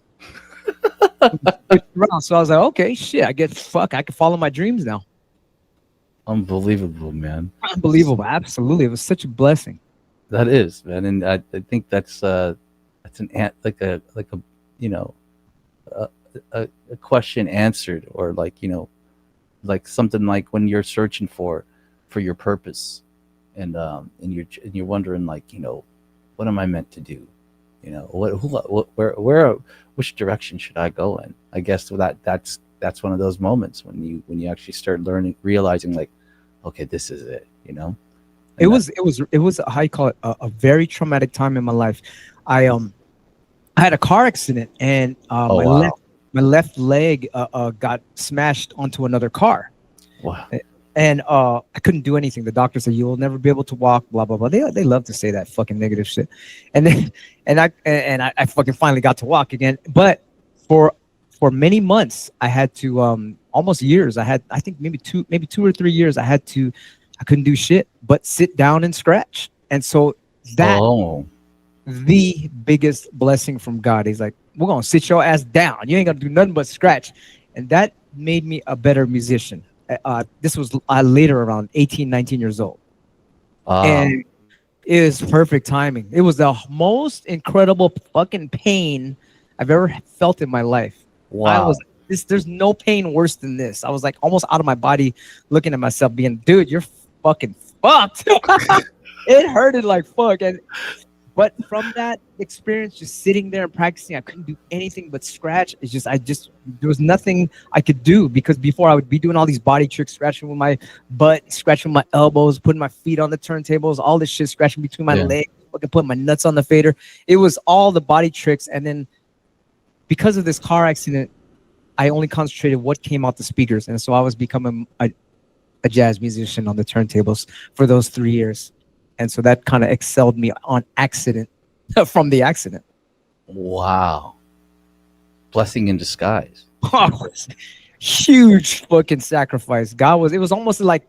[SPEAKER 2] So I was like, okay, shit, I can follow my dreams now.
[SPEAKER 1] Unbelievable, man.
[SPEAKER 2] Unbelievable, absolutely. It was such a blessing.
[SPEAKER 1] That is, man, and I think that's like a you know a question answered, or like, you know, like something like when you're searching for your purpose, and you're wondering, like, you know, what am I meant to do? You know, where which direction should I go in? I guess that's one of those moments when you actually start realizing, like, okay, this is it. You know,
[SPEAKER 2] It was how you call it, a very traumatic time in my life. I had a car accident, and
[SPEAKER 1] Oh wow,
[SPEAKER 2] my left leg got smashed onto another car.
[SPEAKER 1] wow,
[SPEAKER 2] and I couldn't do anything. The doctor said, "You'll never be able to walk." Blah blah blah. They love to say that fucking negative shit. And then I fucking finally got to walk again. But for many months, I had to almost years. I think maybe 2 or 3 years. I couldn't do shit but sit down and scratch. And so that
[SPEAKER 1] Oh,
[SPEAKER 2] the biggest blessing from God. He's like, we're gonna sit your ass down. You ain't gonna do nothing but scratch, and that made me a better musician. This was later around 18, 19 years old.
[SPEAKER 1] wow,
[SPEAKER 2] And it was perfect timing. It was the most incredible fucking pain I've ever felt in my life. I
[SPEAKER 1] wow.
[SPEAKER 2] was this. There's no pain worse than this. I was like almost out of my body, looking at myself, being, dude, you're fucking fucked. It hurted like fuck. But from that experience, just sitting there and practicing, I couldn't do anything but scratch. There was nothing I could do, because before I would be doing all these body tricks, scratching with my butt, scratching with my elbows, putting my feet on the turntables, all this shit, scratching between my
[SPEAKER 1] Yeah.
[SPEAKER 2] legs, fucking putting my nuts on the fader. It was all the body tricks. And then because of this car accident, I only concentrated what came out the speakers. And so I was becoming a jazz musician on the turntables for those 3 years. And so that kind of excelled me on accident from the accident.
[SPEAKER 1] Wow. Blessing in disguise.
[SPEAKER 2] Huge fucking sacrifice. It was almost like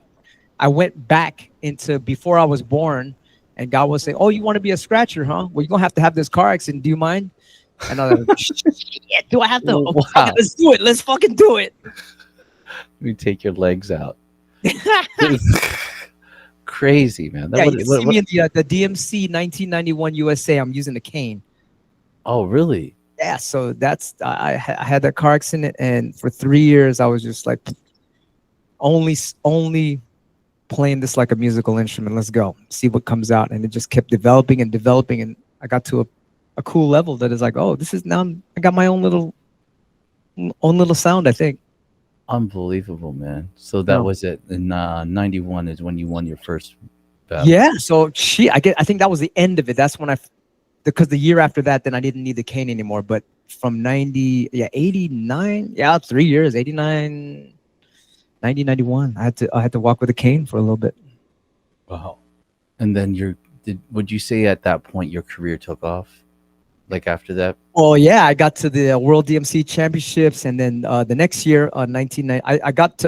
[SPEAKER 2] I went back into before I was born, and God was saying, "Oh, you want to be a scratcher, huh? Well, you're going to have this car accident. Do you mind?" And I was like, "Shit, do I have to?
[SPEAKER 1] Wow.
[SPEAKER 2] Okay, let's do it. Let's fucking do it."
[SPEAKER 1] Let me take your legs out. Crazy, man.
[SPEAKER 2] Yeah, you see me in the DMC 1991 USA. I'm using a cane.
[SPEAKER 1] Oh, really?
[SPEAKER 2] Yeah, so that's I had that car accident, and for 3 years I was just like only playing this like a musical instrument. Let's go see what comes out, and it just kept developing and developing, and I got to a cool level that is like, oh, this is now I got my own little sound. I think.
[SPEAKER 1] Unbelievable, man. So that
[SPEAKER 2] No.
[SPEAKER 1] was it. In 91 is when you won your first battle.
[SPEAKER 2] Yeah, so I think that was the end of it. That's when because the year after that, then I didn't need the cane anymore. But from 89, 3 years, 89, 90, 91, I had to walk with a cane for a little bit.
[SPEAKER 1] Wow. And then would you say at that point your career took off? Like after that?
[SPEAKER 2] Oh yeah, I got to the World DMC Championships, and then the next year, 1990, I got to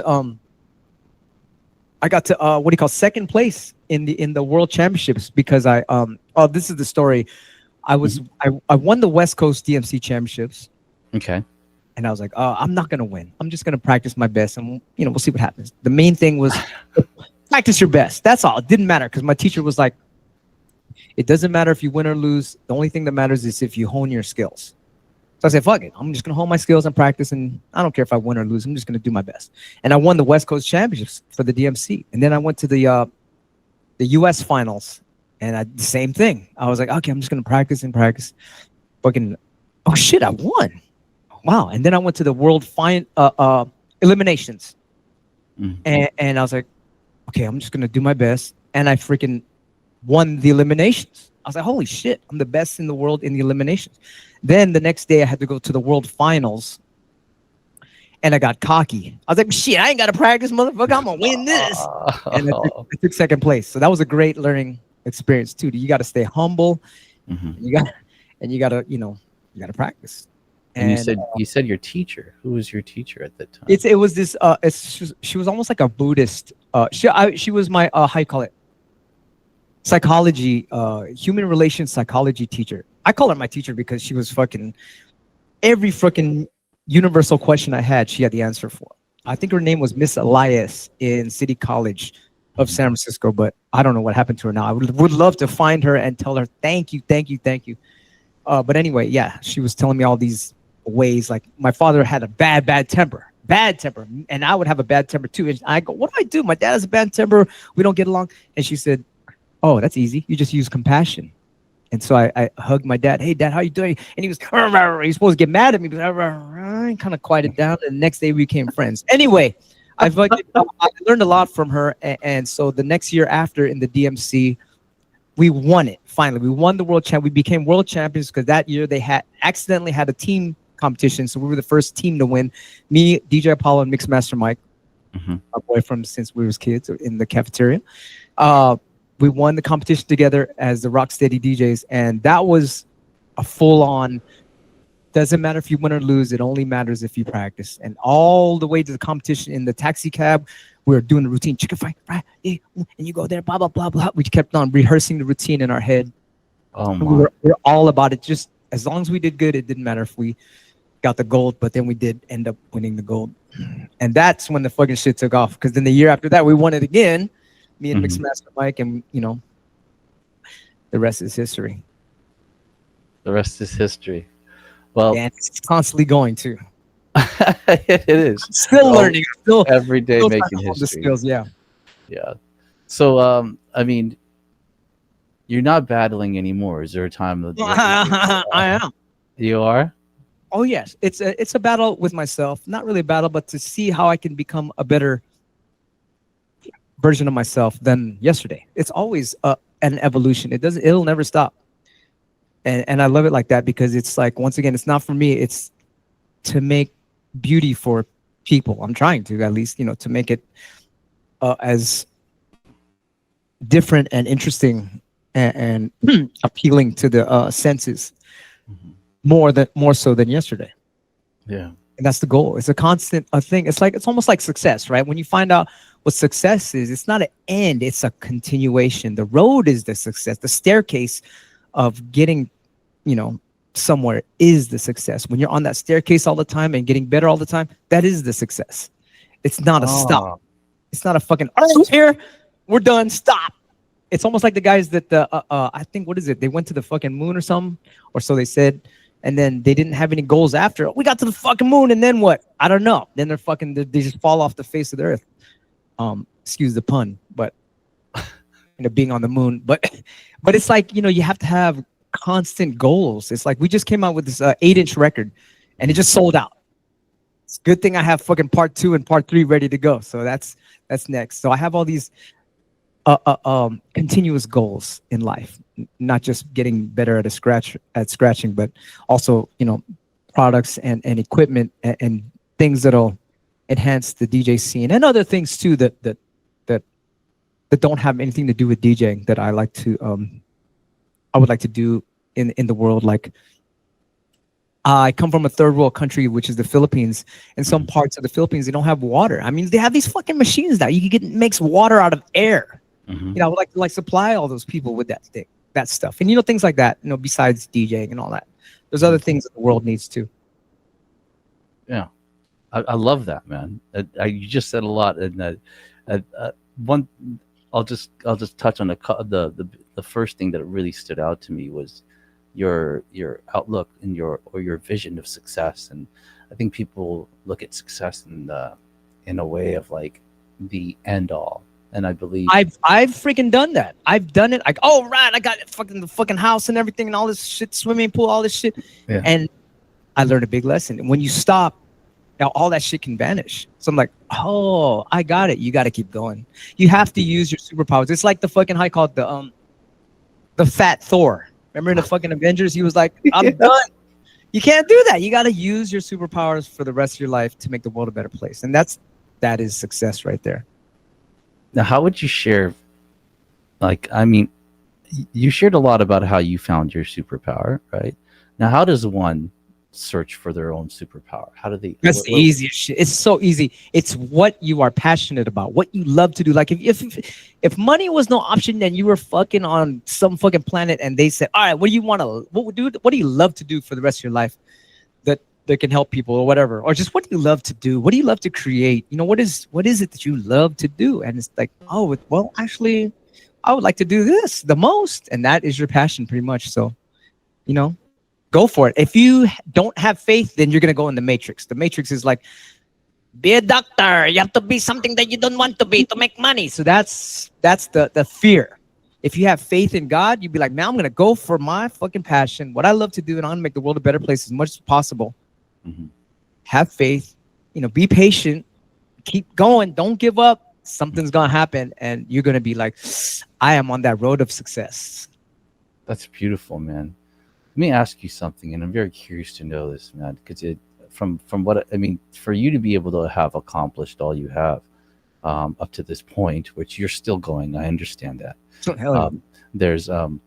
[SPEAKER 2] what do you call second place in the World Championships, because this is the story. I won the West Coast DMC Championships.
[SPEAKER 1] Okay.
[SPEAKER 2] And I was like, I'm not gonna win. I'm just gonna practice my best, and we'll see what happens. The main thing was practice your best. That's all. It didn't matter, because my teacher was like, it doesn't matter if you win or lose. The only thing that matters is if you hone your skills. So I said, fuck it. I'm just gonna hone my skills and practice, and I don't care if I win or lose. I'm just gonna do my best. And I won the West Coast Championships for the DMC, and then I went to the US finals, and the same thing. I was like, okay, I'm just gonna practice and practice. Fucking, oh shit, I won. Wow. And then I went to the world eliminations.
[SPEAKER 1] Mhm.
[SPEAKER 2] And I was like, okay, I'm just gonna do my best. And I freaking won the eliminations. I was like, holy shit, I'm the best in the world in the eliminations. Then the next day I had to go to the world finals, and I got cocky. I was like, shit, I ain't gotta practice, motherfucker. I'm gonna win this. And I took second place. So that was a great learning experience too. You gotta stay humble.
[SPEAKER 1] Mhm.
[SPEAKER 2] You gotta practice.
[SPEAKER 1] And you said your teacher. Who was your teacher at that time?
[SPEAKER 2] It was this she was almost like a Buddhist. She was my how you call it, psychology, human relations psychology teacher. I call her my teacher because she was fucking every fucking universal question I had, she had the answer for. I think her name was Miss Elias in City College of San Francisco, but I don't know what happened to her now. I would love to find her and tell her thank you. But anyway, yeah, she was telling me all these ways. Like my father had a bad temper, and I would have a bad temper too. And I go, what do I do? My dad has a bad temper. We don't get along. And she said, oh, that's easy. You just use compassion. And so I hugged my dad. Hey, Dad, how you doing? And he was, he's supposed to get mad at me, but I kind of quieted down. And the next day we became friends. Anyway, I learned a lot from her. And so the next year after in the DMC, we won it. Finally, we won the world champ. We became world champions because that year they had accidentally had a team competition. So we were the first team to win. Me, DJ Apollo, and Mixmaster Mike.
[SPEAKER 1] Mm-hmm.
[SPEAKER 2] my boyfriend since we was kids in the cafeteria. Uh, we won the competition together as the Rocksteady DJs, and that was a full on. Doesn't matter if you win or lose. It only matters if you practice. And all the way to the competition in the taxi cab, we were doing the routine. Chicken fry, fry, yeah, and you go there, blah blah blah blah. We kept on rehearsing the routine in our head.
[SPEAKER 1] Oh
[SPEAKER 2] And
[SPEAKER 1] my.
[SPEAKER 2] we were all about it. Just as long as we did good, it didn't matter if we got the gold. But then we did end up winning the gold, and that's when the fucking shit took off. Because then the year after that, we won it again. Me and
[SPEAKER 1] Mhm.
[SPEAKER 2] Mixmaster Mike, and the rest is history.
[SPEAKER 1] The rest is history. Well,
[SPEAKER 2] And it's constantly going too.
[SPEAKER 1] it is.
[SPEAKER 2] Still
[SPEAKER 1] Well,
[SPEAKER 2] learning. Still,
[SPEAKER 1] every day
[SPEAKER 2] still trying to
[SPEAKER 1] making
[SPEAKER 2] hone the
[SPEAKER 1] history.
[SPEAKER 2] skills. Yeah.
[SPEAKER 1] Yeah. So, I mean, you're not battling anymore. Is there a time that
[SPEAKER 2] I am.
[SPEAKER 1] you are?
[SPEAKER 2] Oh yes, it's a battle with myself. Not really a battle, but to see how I can become a better version of myself than yesterday. It's always an evolution. It'll never stop. And I love it like that because it's like once again, it's not for me. It's to make beauty for people. I'm trying to at least to make it as different and interesting and appealing to the senses
[SPEAKER 1] Mhm.
[SPEAKER 2] more so than yesterday.
[SPEAKER 1] Yeah.
[SPEAKER 2] And that's the goal. It's a constant thing. It's almost like success, right? When you find out what success is, it's not an end, it's a continuation. The road is the success. The staircase of getting, somewhere is the success. When you're on that staircase all the time and getting better all the time, that is the success. It's not a stop.
[SPEAKER 1] Oh,
[SPEAKER 2] It's not a fucking all right, here, we're done, stop. It's almost like the guys that I think what is it? They went to the fucking moon or something, or so they said, and then they didn't have any goals after. We got to the fucking moon, and then what? I don't know. Then they just fall off the face of the earth. Excuse the pun, but being on the moon. But it's like you have to have constant goals. It's like we just came out with this 8-inch record, and it just sold out. It's a good thing I have fucking part 2 and part 3 ready to go. So that's next. So I have all these continuous goals in life, not just getting better at scratching, but also products and equipment and things that'll enhance the DJ scene and other things too that don't have anything to do with DJing that I would like to do in the world. Like I come from a third world country, which is the Philippines. In some parts of the Philippines, they don't have water. I mean, they have these fucking machines now. You can get makes water out of air.
[SPEAKER 1] mhm.
[SPEAKER 2] I would like to supply all those people with that stuff, and things like that. Besides DJing and all that, there's other things that the world needs too.
[SPEAKER 1] Yeah. I love that, man. You just said a lot, and one. I'll just touch on the first thing that really stood out to me was your outlook and your vision of success. And I think people look at success in a way of like the end all. And I believe
[SPEAKER 2] I've freaking done that. I've done it. Like, oh right, I got the fucking house and everything and all this shit, swimming pool, all this shit.
[SPEAKER 1] Yeah.
[SPEAKER 2] And I learned a big lesson. When you stop, now all that shit can vanish. So I'm like, oh, I got it. You got to keep going. You have to use your superpowers. It's like the fucking how called the fat Thor. Remember in the fucking Avengers, he was like, I'm done. You can't do that. You got to use your superpowers for the rest of your life to make the world a better place. And that is success right there.
[SPEAKER 1] Now, how would you share? Like, I mean, you shared a lot about how you found your superpower, right? Now, how does one search for their own superpower? How do they?
[SPEAKER 2] That's the easiest shit. It's so easy. It's what you are passionate about, what you love to do. Like if money was no option and you were fucking on some fucking planet and they said, all right, what do you love to do for the rest of your life that can help people or whatever, or just what do you love to do? What do you love to create? What is it that you love to do? And it's like, oh, well, actually, I would like to do this the most, and that is your passion, pretty much. So, go for it. If you don't have faith, then you're gonna go in the matrix. The matrix is like, be a doctor. You have to be something that you don't want to be to make money. So that's the fear. If you have faith in God, you'd be like, man, I'm gonna go for my fucking passion, what I love to do, and I'm gonna make the world a better place as much as possible.
[SPEAKER 1] Mhm.
[SPEAKER 2] Have faith, be patient, keep going, don't give up. Something's gonna happen, and you're gonna be like, I am on that road of success.
[SPEAKER 1] That's beautiful, man. Let me ask you something, and I'm very curious to know this, man, because from what I mean, for you to be able to have accomplished all you have, up to this point, which you're still going. I understand that.
[SPEAKER 2] Hell yeah.
[SPEAKER 1] There's you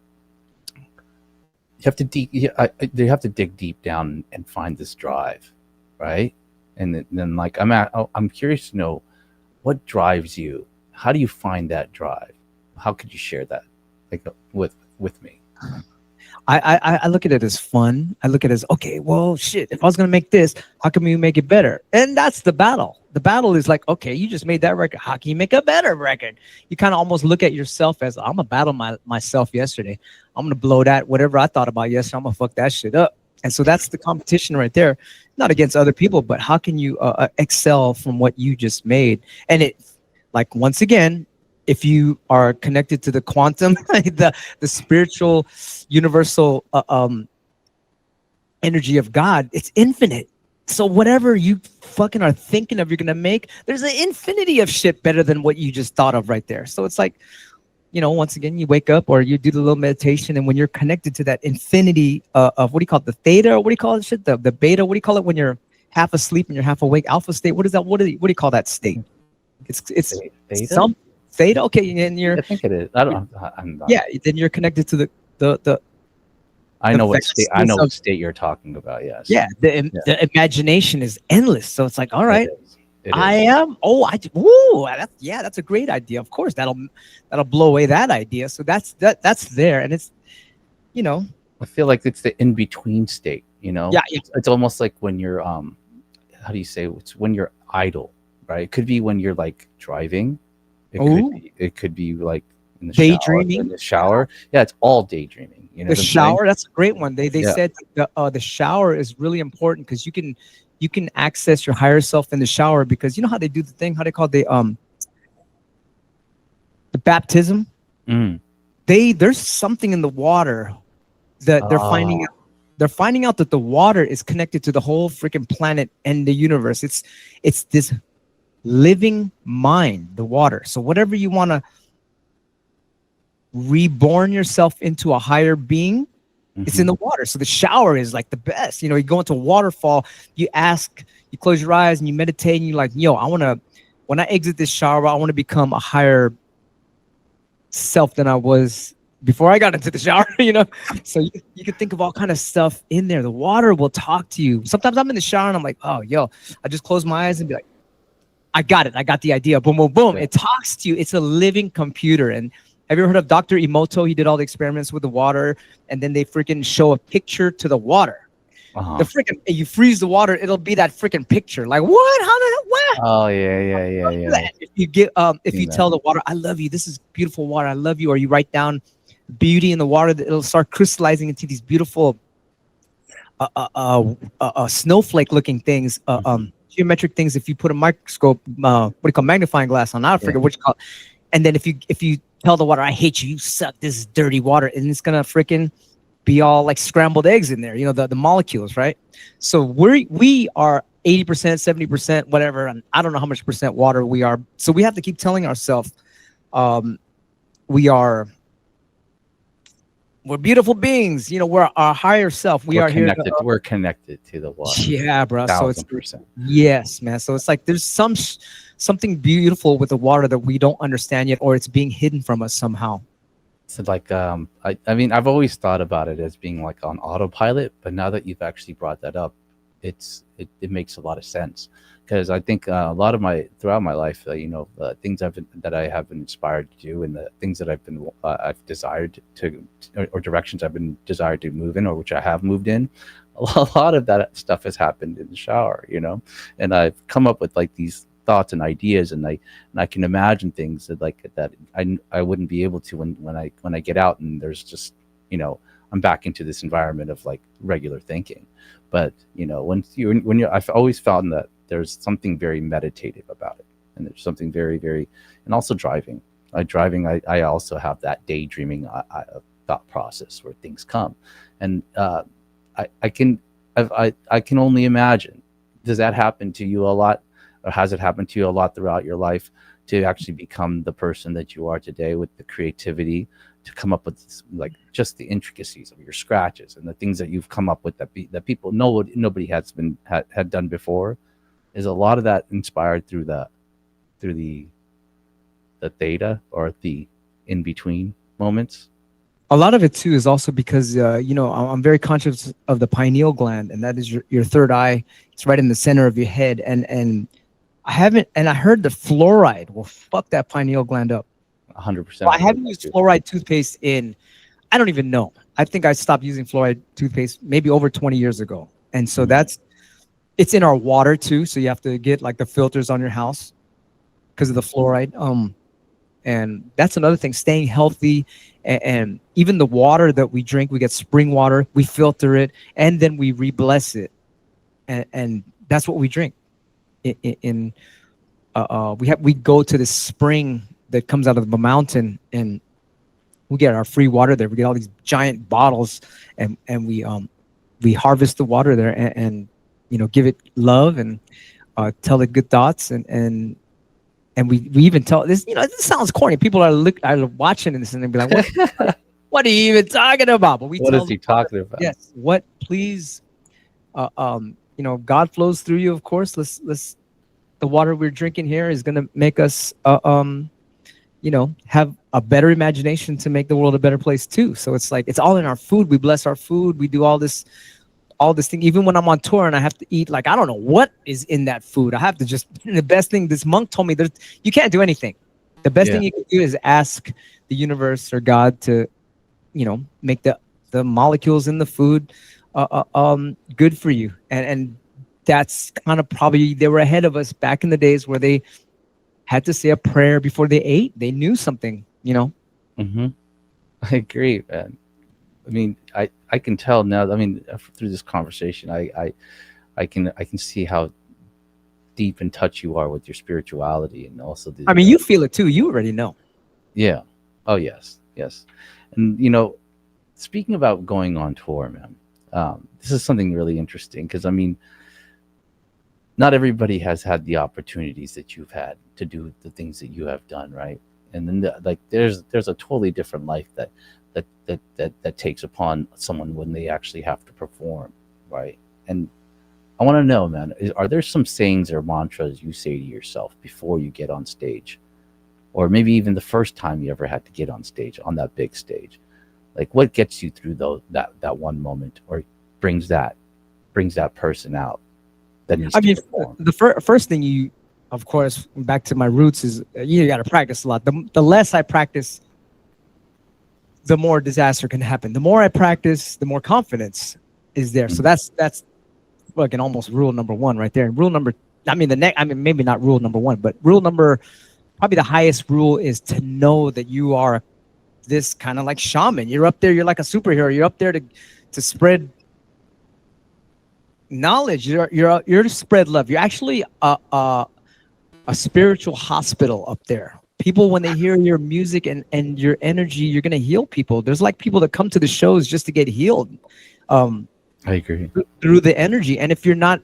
[SPEAKER 1] have to they have to dig deep down and find this drive, right? And then like I'm curious to know what drives you. How do you find that drive? How could you share that, like, with me?
[SPEAKER 2] I look at it as fun. I look at it as, okay, well, shit, if I was going to make this, how can we make it better? And that's the battle. The battle is like, okay, you just made that record. How can you make a better record? You kind of almost look at yourself as, I'm going to battle myself yesterday. I'm going to blow that, whatever I thought about yesterday, I'm going to fuck that shit up. And so that's the competition right there. Not against other people, but how can you excel from what you just made? And it, like, once again, if you are connected to the quantum, the spiritual, universal energy of God, it's infinite. So whatever you fucking are thinking of, you're gonna make. There's an infinity of shit better than what you just thought of right there. So it's like, once again, you wake up or you do the little meditation, and when you're connected to that infinity of, what do you call it, the theta, or what do you call it, shit, the beta, what do you call it when you're half asleep and you're half awake, alpha state? What is that? What do you call that state? It's
[SPEAKER 1] Theta?
[SPEAKER 2] some theta. Okay, and you're,
[SPEAKER 1] I think it is. I don't. I'm not.
[SPEAKER 2] yeah, then you're connected to the
[SPEAKER 1] I know what state. I know
[SPEAKER 2] of-
[SPEAKER 1] what state you're talking about. Yes.
[SPEAKER 2] yeah, the imagination is endless. So it's like, all right,
[SPEAKER 1] It is. It
[SPEAKER 2] I
[SPEAKER 1] is.
[SPEAKER 2] am. That's a great idea. Of course, that'll blow away that idea. So that's there, and it's,
[SPEAKER 1] I feel like it's the in between state.
[SPEAKER 2] Yeah.
[SPEAKER 1] It's almost like when you're how do you say? It's when you're idle, right? It could be when you're like driving. It could be like in the
[SPEAKER 2] daydreaming.
[SPEAKER 1] Shower, in the shower. Yeah, it's all daydreaming. You know
[SPEAKER 2] The shower, that's a great one. They
[SPEAKER 1] Yeah.
[SPEAKER 2] said the shower is really important because you can access your higher self in the shower, because you know how they do the thing, how they call it, the baptism. There's something in the water that they're finding out. They're finding out that the water is connected to the whole freaking planet and the universe. It's this living mind, the water. So whatever you want to reborn yourself into a higher being, it's in the water. So the shower is like the best. You go into a waterfall, you close your eyes and you meditate, and you're like, yo, when I exit this shower, I want to become a higher self than I was before I got into the shower. So you can think of all kind of stuff in there. The water will talk to you. Sometimes I'm in the shower and I'm like, oh, yo, I just close my eyes and be like, I got it. I got the idea. Boom, boom, boom.
[SPEAKER 1] Yeah.
[SPEAKER 2] It talks to you. It's a living computer. And have you ever heard of Dr. Emoto? He did all the experiments with the water, and then they freaking show a picture to the water. The freaking, you freeze the water, it'll be that freaking picture. Like, what? How the what?
[SPEAKER 1] Oh yeah.
[SPEAKER 2] If you get you tell the water, I love you, this is beautiful water, I love you, or you write down beauty in the water, it'll start crystallizing into these beautiful snowflake looking things, geometric things. If you put a microscope, what do you call, magnifying glass on, I forget what you call it. And then if you tell the water, I hate you, you suck, this is dirty water, and it's gonna freaking be all like scrambled eggs in there, the molecules, right? So we are 80%, 70%, whatever, and I don't know how much percent water we are. So we have to keep telling ourselves, we're beautiful beings, we're our higher self. We're
[SPEAKER 1] connected.
[SPEAKER 2] Here
[SPEAKER 1] We're connected to the water.
[SPEAKER 2] Yeah, bro. So it's
[SPEAKER 1] 1000%.
[SPEAKER 2] Yes, man. So it's like there's something beautiful with the water that we don't understand yet, or it's being hidden from us somehow.
[SPEAKER 1] So like I mean, I've always thought about it as being like on autopilot, but now that you've actually brought that up, it makes a lot of sense, because I think a lot of throughout my life, things that I have been inspired to do, and the things that I've desired to, or directions I've been desired to move in, or which I have moved in, a lot of that stuff has happened in the shower, and I've come up with like these thoughts and ideas, and I can imagine things that I wouldn't be able to when I get out, and there's just I'm back into this environment of like regular thinking. But when you're I've always found that there's something very meditative about it, and there's something very, very, and also driving. I also have that daydreaming thought process where things come, and I can only imagine. Does that happen to you a lot? Or has it happened to you a lot throughout your life, to actually become the person that you are today, with the creativity to come up with like just the intricacies of your scratches and the things that you've come up with that people nobody had done before? Is a lot of that inspired through the the theta or the in between moments?
[SPEAKER 2] A lot of it too is also because I'm very conscious of the pineal gland, and that is your third eye. It's right in the center of your head, and I heard the fluoride will fuck that pineal gland up.
[SPEAKER 1] 100%.
[SPEAKER 2] I haven't used fluoride toothpaste in, I don't even know. I think I stopped using fluoride toothpaste maybe over 20 years ago. And so it's in our water too. So you have to get like the filters on your house because of the fluoride. And that's another thing, staying healthy. And even the water that we drink, we get spring water, we filter it, and then we re-bless it. And that's what we drink. We go to this spring that comes out of the mountain, and we get our free water there. We get all these giant bottles, and we harvest the water there, and give it love, and tell it good thoughts, and we even tell this. This sounds corny. People are watching this and they be like, what are you even talking about? But
[SPEAKER 1] what is he talking about?
[SPEAKER 2] Yes. What? Please. God flows through you. Of course. Let's. The water we're drinking here is gonna make us, have a better imagination to make the world a better place too. So it's like it's all in our food. We bless our food. We do all this thing. Even when I'm on tour and I have to eat, like I don't know what is in that food. I have to just. The best thing this monk told me, you can't do anything. The best thing you can do is ask the universe or God to, make the molecules in the food, good for you. And that's kind of probably they were ahead of us back in the days where they had to say a prayer before they ate. They knew something,
[SPEAKER 1] Mm-hmm. I agree, man. I mean, I can tell now. I mean, through this conversation, I can see how deep in touch you are with your spirituality, and also
[SPEAKER 2] you feel it too. You already know.
[SPEAKER 1] Yeah. Oh yes, yes. And speaking about going on tour, man, this is something really interesting because I mean, not everybody has had the opportunities that you've had to do the things that you have done, right? And then there's a totally different life that takes upon someone when they actually have to perform, right? And I want to know, man, are there some sayings or mantras you say to yourself before you get on stage, or maybe even the first time you ever had to get on stage, on that big stage? Like, what gets you through that one moment, or brings that person out?
[SPEAKER 2] The first thing you, of course, back to my roots is you got to practice a lot. The less I practice, the more disaster can happen. The more I practice, the more confidence is there. So that's fucking almost rule number one right there. And maybe not rule number one, but probably the highest rule is to know that you are this kind of like shaman. You're up there. You're like a superhero. You're up there to spread knowledge. You're to spread love. You're actually a spiritual hospital up there. People, when they hear your music and your energy, you're gonna heal people. There's like people that come to the shows just to get healed.
[SPEAKER 1] I agree.
[SPEAKER 2] Through the energy. And if you're not,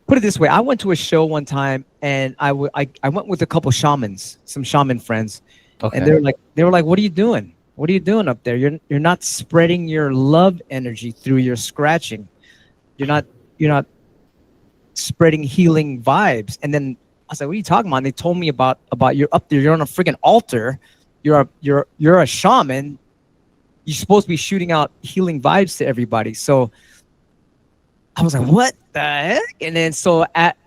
[SPEAKER 2] put it this way, I went to a show one time and I went with a couple shamans, some shaman friends, and they were like, "What are you doing? What are you doing up there? You're not spreading your love energy through your scratching. You're not spreading healing vibes." And then I was like, "What are you talking about?" And they told me about you're up there, you're on a freaking altar, you're a shaman. You're supposed to be shooting out healing vibes to everybody. So I was like, what the heck? And then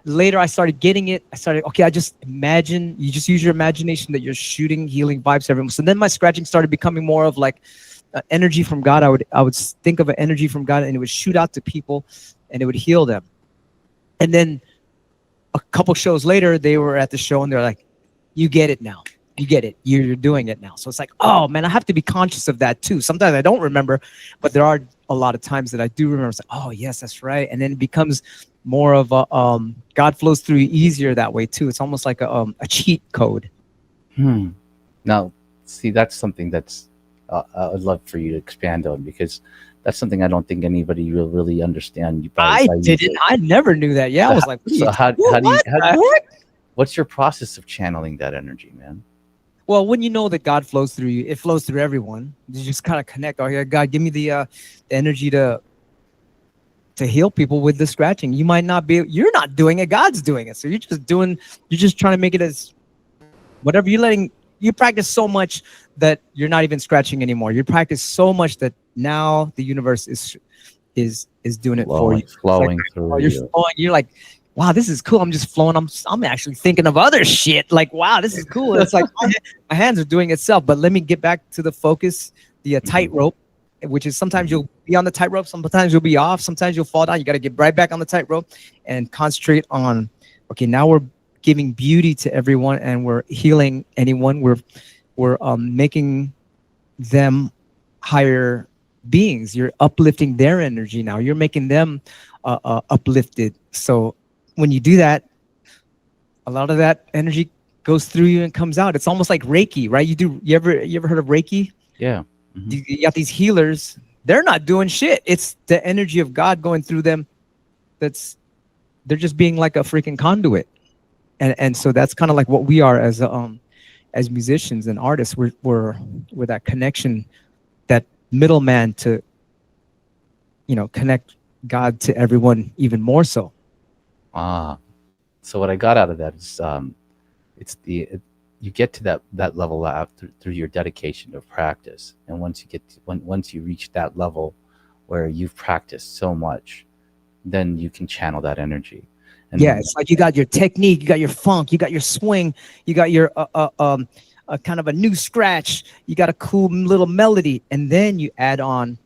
[SPEAKER 2] later I started getting it. I just imagine, you just use your imagination that you're shooting healing vibes to everyone. So then my scratching started becoming more of like energy from God. I would think of an energy from God and it would shoot out to people and it would heal them. And then a couple shows later, they were at the show and they're like, you get it now. You get it. You're doing it now. So it's like, oh man, I have to be conscious of that too. Sometimes I don't remember, but there are a lot of times that I do remember. It's like, oh yes, that's right. And then it becomes more of a God flows through you easier that way too. It's almost like a cheat code.
[SPEAKER 1] Now, see, that's something that's I would love for you to expand on, because that's something I don't think anybody will really understand.
[SPEAKER 2] I never knew that. Yeah, I was like,
[SPEAKER 1] what's your process of channeling that energy, man?
[SPEAKER 2] Well, when you know that God flows through you, it flows through everyone. You just kind of connect. Oh, yeah, God, give me the energy to heal people with the scratching. You're not doing it. God's doing it. So you're just trying to make it as whatever you're letting, you practice so much that you're not even scratching anymore. You practice so much that now the universe is doing it for you.
[SPEAKER 1] Flowing
[SPEAKER 2] It's like,
[SPEAKER 1] through
[SPEAKER 2] you're
[SPEAKER 1] you.
[SPEAKER 2] flowing. You're like, wow, this is cool. I'm just flowing. I'm actually thinking of other shit. Like, wow, this is cool. It's like my hands are doing itself. But let me get back to the focus, the tightrope, which is sometimes you'll be on the tightrope, sometimes you'll be off, sometimes you'll fall down. You got to get right back on the tightrope and concentrate on, okay, now we're giving beauty to everyone and we're healing anyone. We're making them higher beings. You're uplifting their energy now. You're making them uplifted. So when you do that, a lot of that energy goes through you and comes out. It's almost like Reiki, right? You ever heard of Reiki?
[SPEAKER 1] Yeah.
[SPEAKER 2] You got these healers. They're not doing shit. It's the energy of God going through them. They're just being like a freaking conduit. And so that's kind of like what we are as musicians and artists. We're that connection, that middleman to, connect God to everyone even more so.
[SPEAKER 1] So what I got out of that is you get to that level through your dedication of practice, and once you reach that level where you've practiced so much, then you can channel that energy. And
[SPEAKER 2] yeah, it's like you got your technique, you got your funk, you got your swing, you got your a kind of a new scratch, you got a cool little melody, and then you add on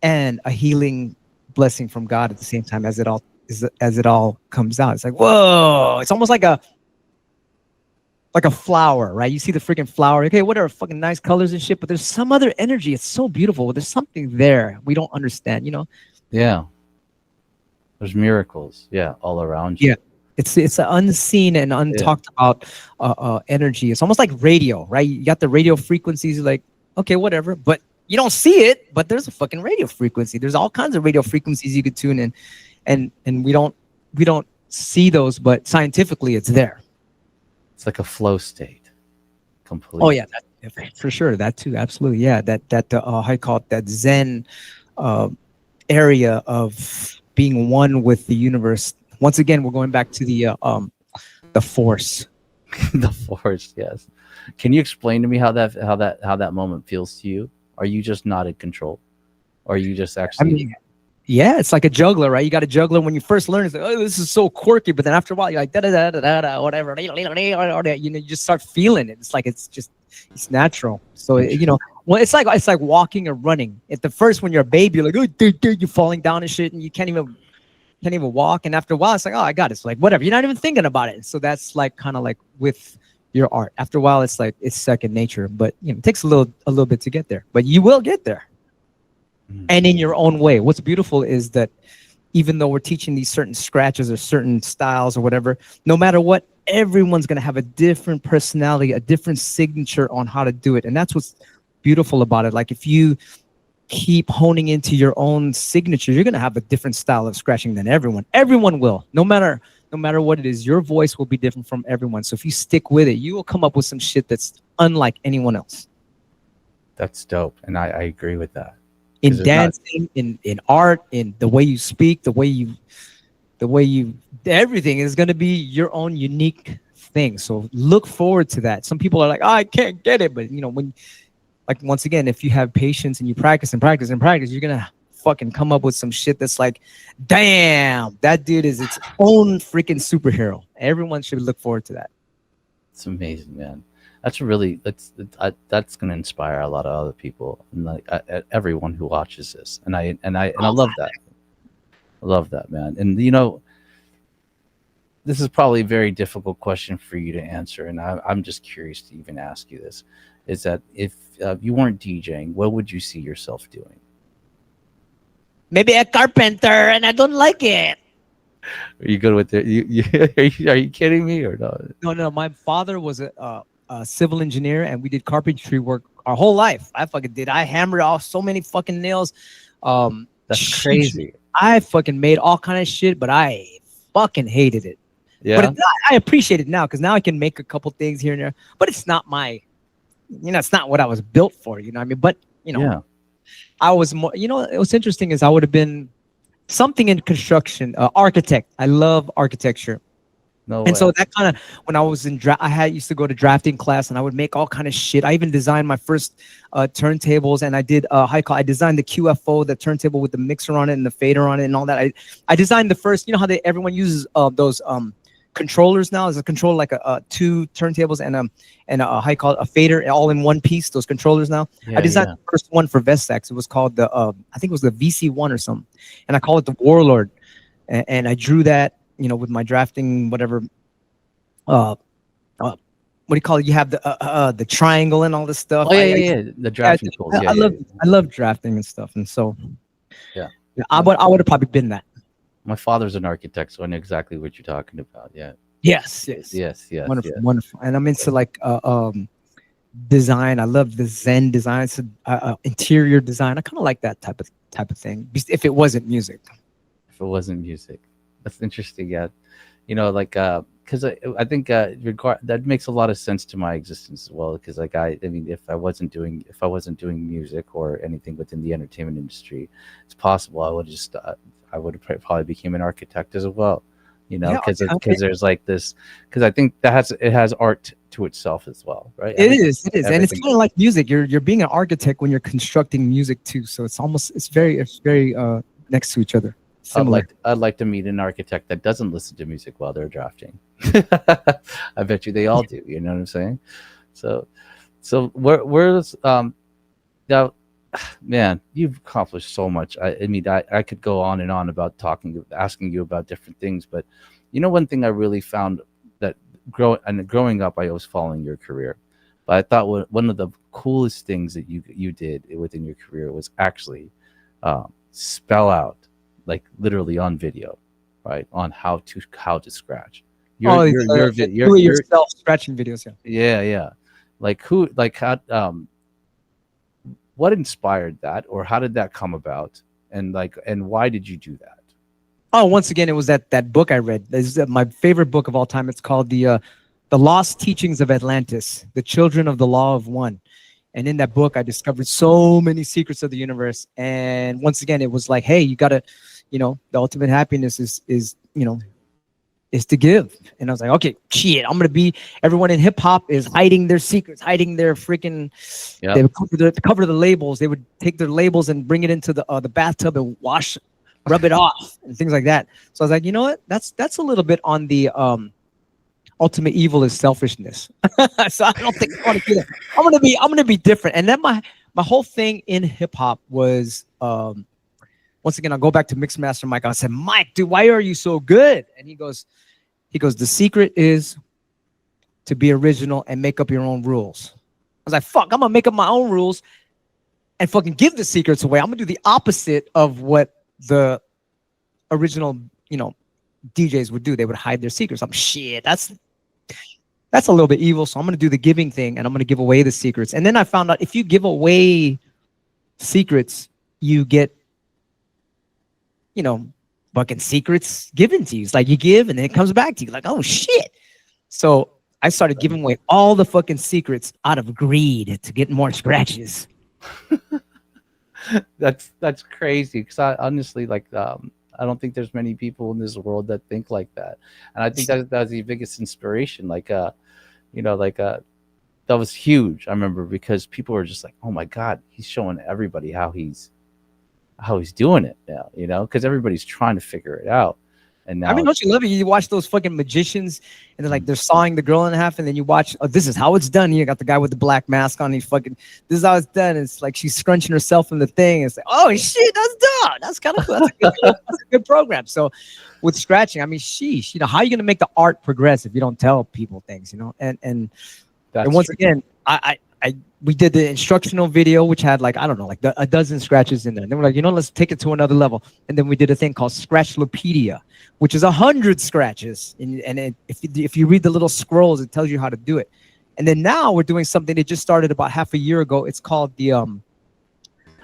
[SPEAKER 2] and a healing blessing from God at the same time as it all comes out. It's like, whoa! It's almost like a flower, right? You see the freaking flower, okay, whatever, fucking nice colors and shit, but there's some other energy. It's so beautiful. There's something there we don't understand,
[SPEAKER 1] Yeah. There's miracles, all around you.
[SPEAKER 2] Yeah, it's an unseen and untalked about energy. It's almost like radio, right? You got the radio frequencies, like, okay, whatever, but you don't see it, but there's a fucking radio frequency. There's all kinds of radio frequencies you could tune in, and we don't see those, but scientifically it's there.
[SPEAKER 1] It's like a flow state, completely.
[SPEAKER 2] Oh yeah, for sure. That too, absolutely. Yeah, that how you call it, that Zen area of being one with the universe. Once again, we're going back to the force.
[SPEAKER 1] The force, yes. Can you explain to me how that moment feels to you? Are you just not in control, or are you just actually?
[SPEAKER 2] Yeah, it's like a juggler, right? You got a juggler when you first learn. It's like, oh, this is so quirky, but then after a while, you're like da da da da da whatever. You just start feeling it. It's like it's natural. So well, it's like walking or running. At the first, when you're a baby, you're like, oh, you're falling down and shit, and you can't even walk. And after a while, it's like, oh, I got it. It's like whatever. You're not even thinking about it. So that's like kind of like with your art. After a while, it's like it's second nature. But it takes a little bit to get there. But you will get there. And in your own way. What's beautiful is that even though we're teaching these certain scratches or certain styles or whatever, no matter what, everyone's going to have a different personality, a different signature on how to do it. And that's what's beautiful about it. Like if you keep honing into your own signature, you're going to have a different style of scratching than everyone. Everyone will. No matter what it is, your voice will be different from everyone. So if you stick with it, you will come up with some shit that's unlike anyone else.
[SPEAKER 1] That's dope. And I agree with that.
[SPEAKER 2] In dancing, in art, in the way you speak, the way you everything is going to be your own unique thing. So look forward to that. Some people are like, oh, I can't get it. But when, like, once again, if you have patience and you practice and practice and practice, you're going to fucking come up with some shit that's like, damn, that dude is its own freaking superhero. Everyone should look forward to that.
[SPEAKER 1] It's amazing, man. That's really that's going to inspire a lot of other people, and like everyone who watches this. And I love that. I love that, man. And this is probably a very difficult question for you to answer, and I'm just curious to even ask you this: is that if you weren't DJing, what would you see yourself doing?
[SPEAKER 2] Maybe a carpenter, and I don't like it.
[SPEAKER 1] Are you good with it? Are you kidding me or not?
[SPEAKER 2] No. My father was a civil engineer, and we did carpentry work our whole life. I hammered off so many fucking nails.
[SPEAKER 1] That's crazy.
[SPEAKER 2] I fucking made all kind of shit, but I fucking hated it.
[SPEAKER 1] Yeah.
[SPEAKER 2] But I appreciate it now because now I can make a couple things here and there. But it's not it's not what I was built for. You know what I mean? But
[SPEAKER 1] yeah.
[SPEAKER 2] I was more. What's interesting is I would have been something in construction, architect. I love architecture.
[SPEAKER 1] No
[SPEAKER 2] And
[SPEAKER 1] way.
[SPEAKER 2] so that kind of, when I was in draft, I had used to go to drafting class, and I would make all kind of shit. I even designed my first turntables, and I did I designed the QFO, the turntable with the mixer on it and the fader on it and all that. I designed the first, you know how everyone uses those controllers now. There's a controller like two turntables and a a fader all in one piece. Those controllers now. I
[SPEAKER 1] Yeah,
[SPEAKER 2] designed
[SPEAKER 1] yeah.
[SPEAKER 2] the first one for Vestax. It was called the I think it was the VC1 or something, and I call it the Warlord, and I drew that, you know, with my drafting whatever. Uh, what do you call it? You have the triangle and all this stuff.
[SPEAKER 1] Oh yeah, yeah, yeah. The
[SPEAKER 2] Yeah,
[SPEAKER 1] drafting tools. Yeah, yeah,
[SPEAKER 2] love
[SPEAKER 1] yeah.
[SPEAKER 2] I love drafting and stuff, and so
[SPEAKER 1] Yeah.
[SPEAKER 2] yeah, I would have probably been that.
[SPEAKER 1] My father's an architect, so I know exactly what you're talking about. Yeah.
[SPEAKER 2] Yes,
[SPEAKER 1] Yes.
[SPEAKER 2] wonderful, wonderful. And I'm into like design. I love the Zen design. It's interior design. I kind of like that type of thing. If it wasn't music.
[SPEAKER 1] If it wasn't music, that's interesting. Yeah. You know, like, because I think that makes a lot of sense to my existence as well. Because like I mean, if I wasn't doing music or anything within the entertainment industry, it's possible I would have just I would have probably became an architect as well. You know,
[SPEAKER 2] Yeah,
[SPEAKER 1] because
[SPEAKER 2] okay.
[SPEAKER 1] there's like this, because I think it has art to itself as well, right?
[SPEAKER 2] It is, and it's
[SPEAKER 1] everything.
[SPEAKER 2] kind of like music. You're being an architect when you're constructing music too. So it's very next to each other. Similar.
[SPEAKER 1] I'd like to meet an architect that doesn't listen to music while they're drafting. I bet you they all do. You know what I'm saying? So where's now, man, you've accomplished so much. I mean, I could go on and on about asking you about different things, but you know, one thing I really found that growing up, I was following your career, but I thought one of the coolest things that you did within your career was actually spell out, like literally on video, right, on how to scratch.
[SPEAKER 2] Do it yourself scratching videos.
[SPEAKER 1] Yeah. Like how what inspired that, or how did that come about, and why did you do that?
[SPEAKER 2] Oh, once again, it was that book I read. This is my favorite book of all time. It's called the Lost Teachings of Atlantis: The Children of the Law of One. And in that book, I discovered so many secrets of the universe. And once again, it was like, hey, you gotta, you know, the ultimate happiness is you know, is to give. And I was like, okay, shit, I'm gonna be. Everyone in hip hop is hiding their secrets, hiding their freaking.
[SPEAKER 1] Yep.
[SPEAKER 2] They would cover the labels. They would take their labels and bring it into the bathtub and rub it off and things like that. So I was like, you know what? That's a little bit on the ultimate evil is selfishness. So I don't think I want to do that. I'm gonna be different. And then my whole thing in hip hop was once again, I'll go back to Mixmaster Mike. I said, Mike, dude, why are you so good? And he goes, the secret is to be original and make up your own rules. I was like, fuck, I'm gonna make up my own rules and fucking give the secrets away. I'm gonna do the opposite of what the original, you know, DJs would do. They would hide their secrets. I'm shit. That's a little bit evil. So I'm gonna do the giving thing, and I'm gonna give away the secrets. And then I found out if you give away secrets, you get, you know, fucking secrets given to you. It's like you give and then it comes back to you. Like, oh shit. So I started giving away all the fucking secrets out of greed to get more scratches.
[SPEAKER 1] That's crazy, because I honestly, like, I don't think there's many people in this world that think like that, and I think that's the biggest inspiration. Like, you know, like, that was huge. I remember, because people were just like, oh my god, he's showing everybody how he's doing it now, you know, because everybody's trying to figure it out. And now,
[SPEAKER 2] I mean, don't you love it? You watch those fucking magicians, and they're like, they're sawing the girl in half, and then you watch, oh, this is how it's done. You got the guy with the black mask on. He's fucking, this is how it's done. It's like she's scrunching herself in the thing. It's like, oh shit, that's done. That's kind of cool. That's a good program. So with scratching, I mean, sheesh, you know, how are you gonna make the art progress if you don't tell people things, you know? And once again, we did the instructional video, which had like, I don't know, like a dozen scratches in there. And then we're like, you know, let's take it to another level. And then we did a thing called Scratchlopedia, which is 100 scratches. If you read the little scrolls, it tells you how to do it. And then now we're doing something that just started about half a year ago. It's called the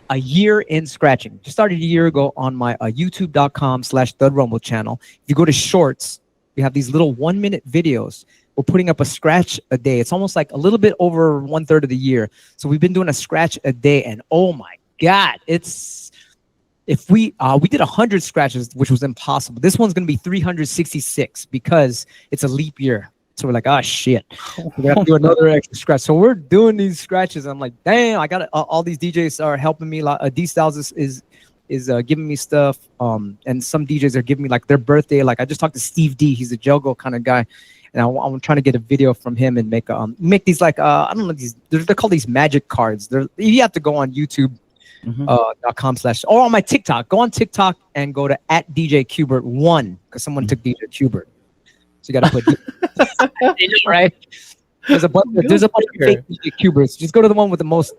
[SPEAKER 2] A Year in Scratching. Just started a year ago on my youtube.com/ThudRumble channel. If you go to shorts, we have these little 1-minute videos. We're putting up a scratch a day. It's almost like a little bit over 1/3 of the year. So we've been doing a scratch a day, and oh my God, it's if we did 100 scratches, which was impossible. This one's gonna be 366 because it's a leap year. So we're like, oh shit, we gotta do another extra scratch. So we're doing these scratches. I'm like, damn, I got all these DJs are helping me. D Styles is giving me stuff. And some DJs are giving me like their birthday. Like I just talked to Steve D. He's a Jogo kind of guy, and I'm trying to get a video from him and make these like I don't know, these they're called these magic cards. You have to go on YouTube. .com/ or on my TikTok. Go on TikTok and go to @DJ Qbert1 because someone took DJ Qbert. So you got to put right. There's a bunch of fake DJ Qberts. Just go to the one with the most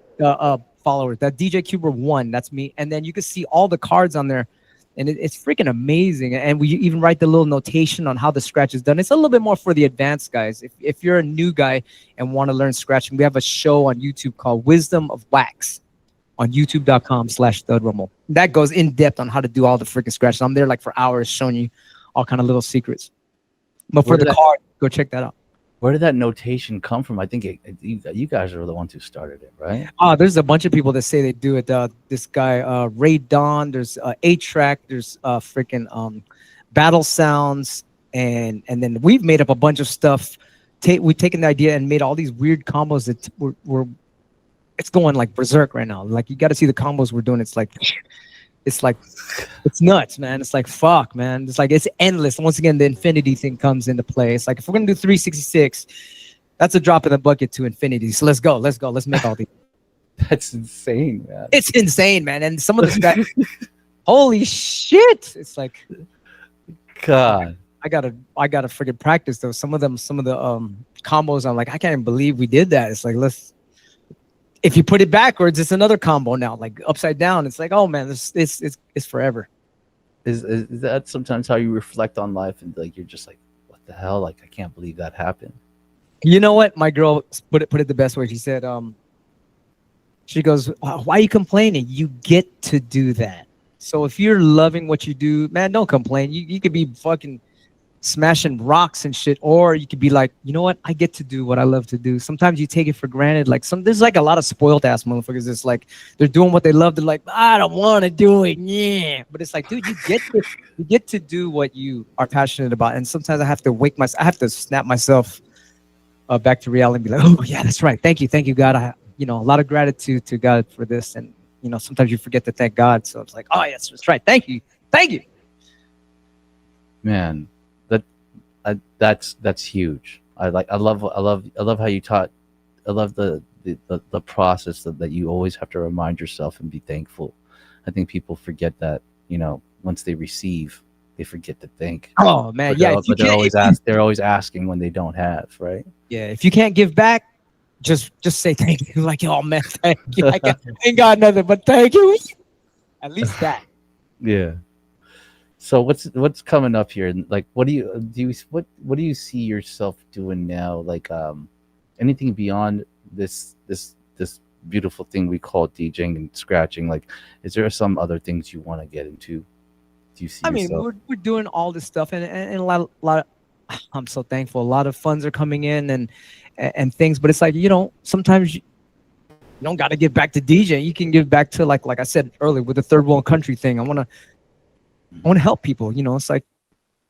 [SPEAKER 2] followers. That DJ Qbert1. That's me. And then you can see all the cards on there, and it's freaking amazing. And we even write the little notation on how the scratch is done. It's a little bit more for the advanced guys. If you're a new guy and want to learn scratching, we have a show on YouTube called Wisdom of Wax on youtube.com/ThudRumble. That goes in depth on how to do all the freaking scratches. I'm there like for hours showing you all kind of little secrets. But for the card, go check that out.
[SPEAKER 1] Where did that notation come from? I think you guys are the ones who started it, right?
[SPEAKER 2] There's a bunch of people that say they do it. This guy, Ray Dawn, there's 8-Track, there's freaking Battle Sounds, and then we've made up a bunch of stuff. We've taken the idea and made all these weird combos that were it's going like berserk right now. Like you got to see the combos we're doing. It's nuts, man. It's like, fuck, man. It's like, it's endless. Once again, the infinity thing comes into play. It's like, if we're going to do 366, that's a drop in the bucket to infinity. So let's go. Let's make all these.
[SPEAKER 1] That's insane, man.
[SPEAKER 2] It's insane, man. And some of the scratches, holy shit. It's like,
[SPEAKER 1] God.
[SPEAKER 2] I gotta freaking practice though. Some of the combos, I'm like, I can't even believe we did that. It's like, if you put it backwards, it's another combo now. Like upside down, it's like, oh man, it's forever.
[SPEAKER 1] Is that sometimes how you reflect on life and like you're just like, what the hell? Like I can't believe that happened.
[SPEAKER 2] You know what? My girl put it the best way. She said, she goes, why are you complaining? You get to do that. So if you're loving what you do, man, don't complain. You could be fucking smashing rocks and shit, or you could be like, you know what, I get to do what I love to do. Sometimes you take it for granted. Like there's like a lot of spoiled ass motherfuckers. It's like they're doing what they love. They're like, I don't want to do it, yeah. But it's like, dude, you get to do what you are passionate about. And sometimes I have to snap myself back to reality and be like, oh yeah, that's right. Thank you, God. A lot of gratitude to God for this. And sometimes you forget to thank God. So it's like, oh yes, that's right. Thank you,
[SPEAKER 1] man. That's huge. I love how you taught. I love the process that you always have to remind yourself and be thankful. I think people forget that, once they receive, they forget to thank.
[SPEAKER 2] Oh man, yeah.
[SPEAKER 1] But they're always asking when they don't have, right?
[SPEAKER 2] Yeah. If you can't give back, just say thank you. Like, oh man, thank you. I ain't got nothing but thank you. At least that.
[SPEAKER 1] Yeah. So what's coming up here? Like, what do you see yourself doing now? Like, anything beyond this beautiful thing we call DJing and scratching? Like, is there some other things you want to get into? Do you see?
[SPEAKER 2] I mean, we're doing all this stuff, and a lot of, I'm so thankful. A lot of funds are coming in and things, but it's like, sometimes you don't got to give back to DJ. You can give back to like I said earlier with the third world country thing. I want to help people. It's like,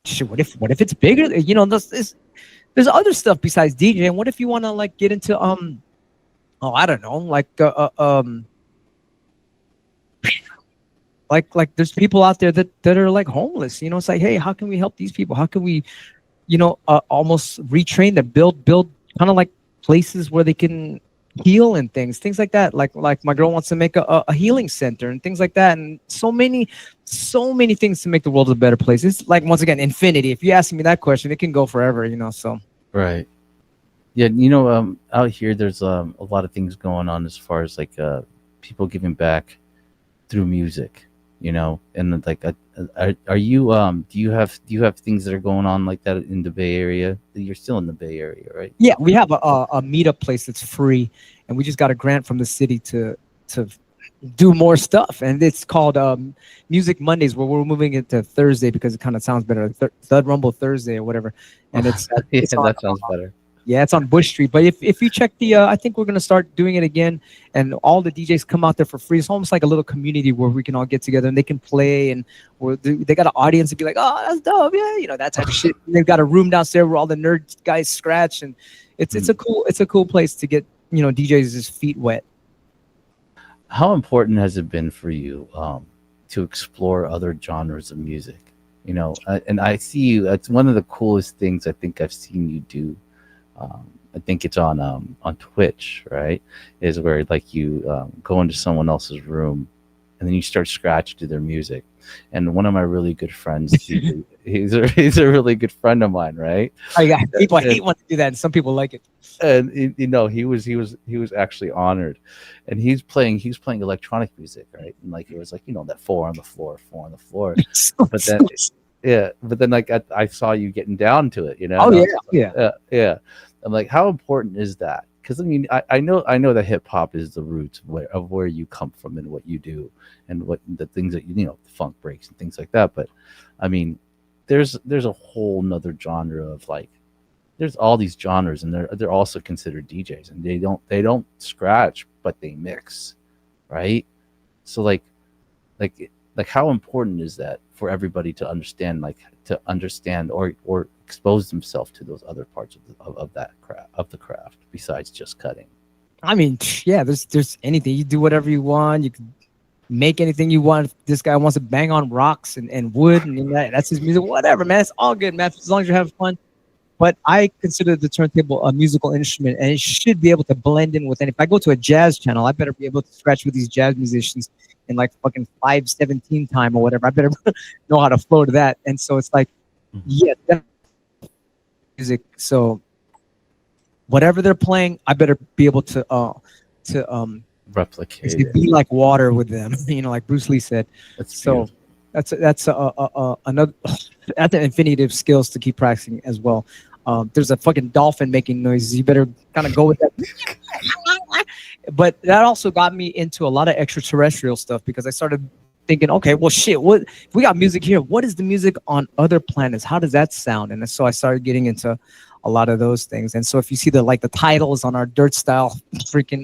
[SPEAKER 2] shit, what if it's bigger? There's other stuff besides DJ. And what if you want to like get into I don't know, like like there's people out there that are like homeless. It's like, hey, how can we help these people? How can we almost retrain them, build kind of like places where they can heal and things like that. Like my girl wants to make a healing center and things like that, and so many things to make the world a better place. It's like, once again, infinity. If you ask me that question, it can go forever, so. Right.
[SPEAKER 1] Yeah, out here there's a lot of things going on as far as like people giving back through music, and like are you do you have things that are going on like that in the Bay Area? You're still in the Bay Area, right?
[SPEAKER 2] Yeah, we have a meetup place that's free, and we just got a grant from the city to do more stuff, and it's called Music Mondays, where we're moving it to Thursday because it kind of sounds better, Thud Rumble Thursday or whatever. And it's
[SPEAKER 1] yeah, that sounds better.
[SPEAKER 2] Yeah, it's on Bush Street. But if you check the, I think we're gonna start doing it again, and all the DJs come out there for free. It's almost like a little community where we can all get together and they can play, and they got an audience to be like, oh, that's dope, yeah, that type of shit. And they've got a room downstairs where all the nerd guys scratch, and it's a cool place to get DJs' feet wet.
[SPEAKER 1] How important has it been for you to explore other genres of music? And I see you. That's one of the coolest things I think I've seen you do. I think it's on Twitch, right? Is where like you go into someone else's room and then you start scratching to their music. And one of my really good friends, he's a really good friend of mine, right?
[SPEAKER 2] Oh yeah, people hate when to do that, and some people like it.
[SPEAKER 1] And he was actually honored, and he was playing electronic music, right? And like it was like that four on the floor, but then yeah, but then like I saw you getting down to it,
[SPEAKER 2] Oh
[SPEAKER 1] and
[SPEAKER 2] yeah, yeah.
[SPEAKER 1] yeah. I'm like, how important is that? Because I mean, I know that hip hop is the roots of where you come from and what you do and what the things that funk breaks and things like that. But I mean, there's a whole nother genre of like, there's all these genres and they're also considered DJs, and they don't scratch, but they mix, right? So like how important is that for everybody to understand, or expose themselves to those other parts of the craft besides just cutting?
[SPEAKER 2] I mean, yeah, there's anything. You do whatever you want. You can make anything you want. If this guy wants to bang on rocks and wood, and that's his music, whatever, man. It's all good, man, as long as you're having fun. But I consider the turntable a musical instrument, and it should be able to blend in with any. If I go to a jazz channel, I better be able to scratch with these jazz musicians in like fucking 5/17 time or whatever. I better know how to flow to that. And so it's like, yeah, music. So whatever they're playing, I better be able to
[SPEAKER 1] Replicate it.
[SPEAKER 2] be like water with them. Like Bruce Lee said.
[SPEAKER 1] That's
[SPEAKER 2] So
[SPEAKER 1] beautiful.
[SPEAKER 2] that's another at the infinitive skills to keep practicing as well. There's a fucking dolphin making noises. You better kind of go with that. But that also got me into a lot of extraterrestrial stuff, because I started thinking, okay, well, shit, what if we got music here? What is the music on other planets? How does that sound? And so I started getting into a lot of those things. And so if you see the titles on our Dirt Style freaking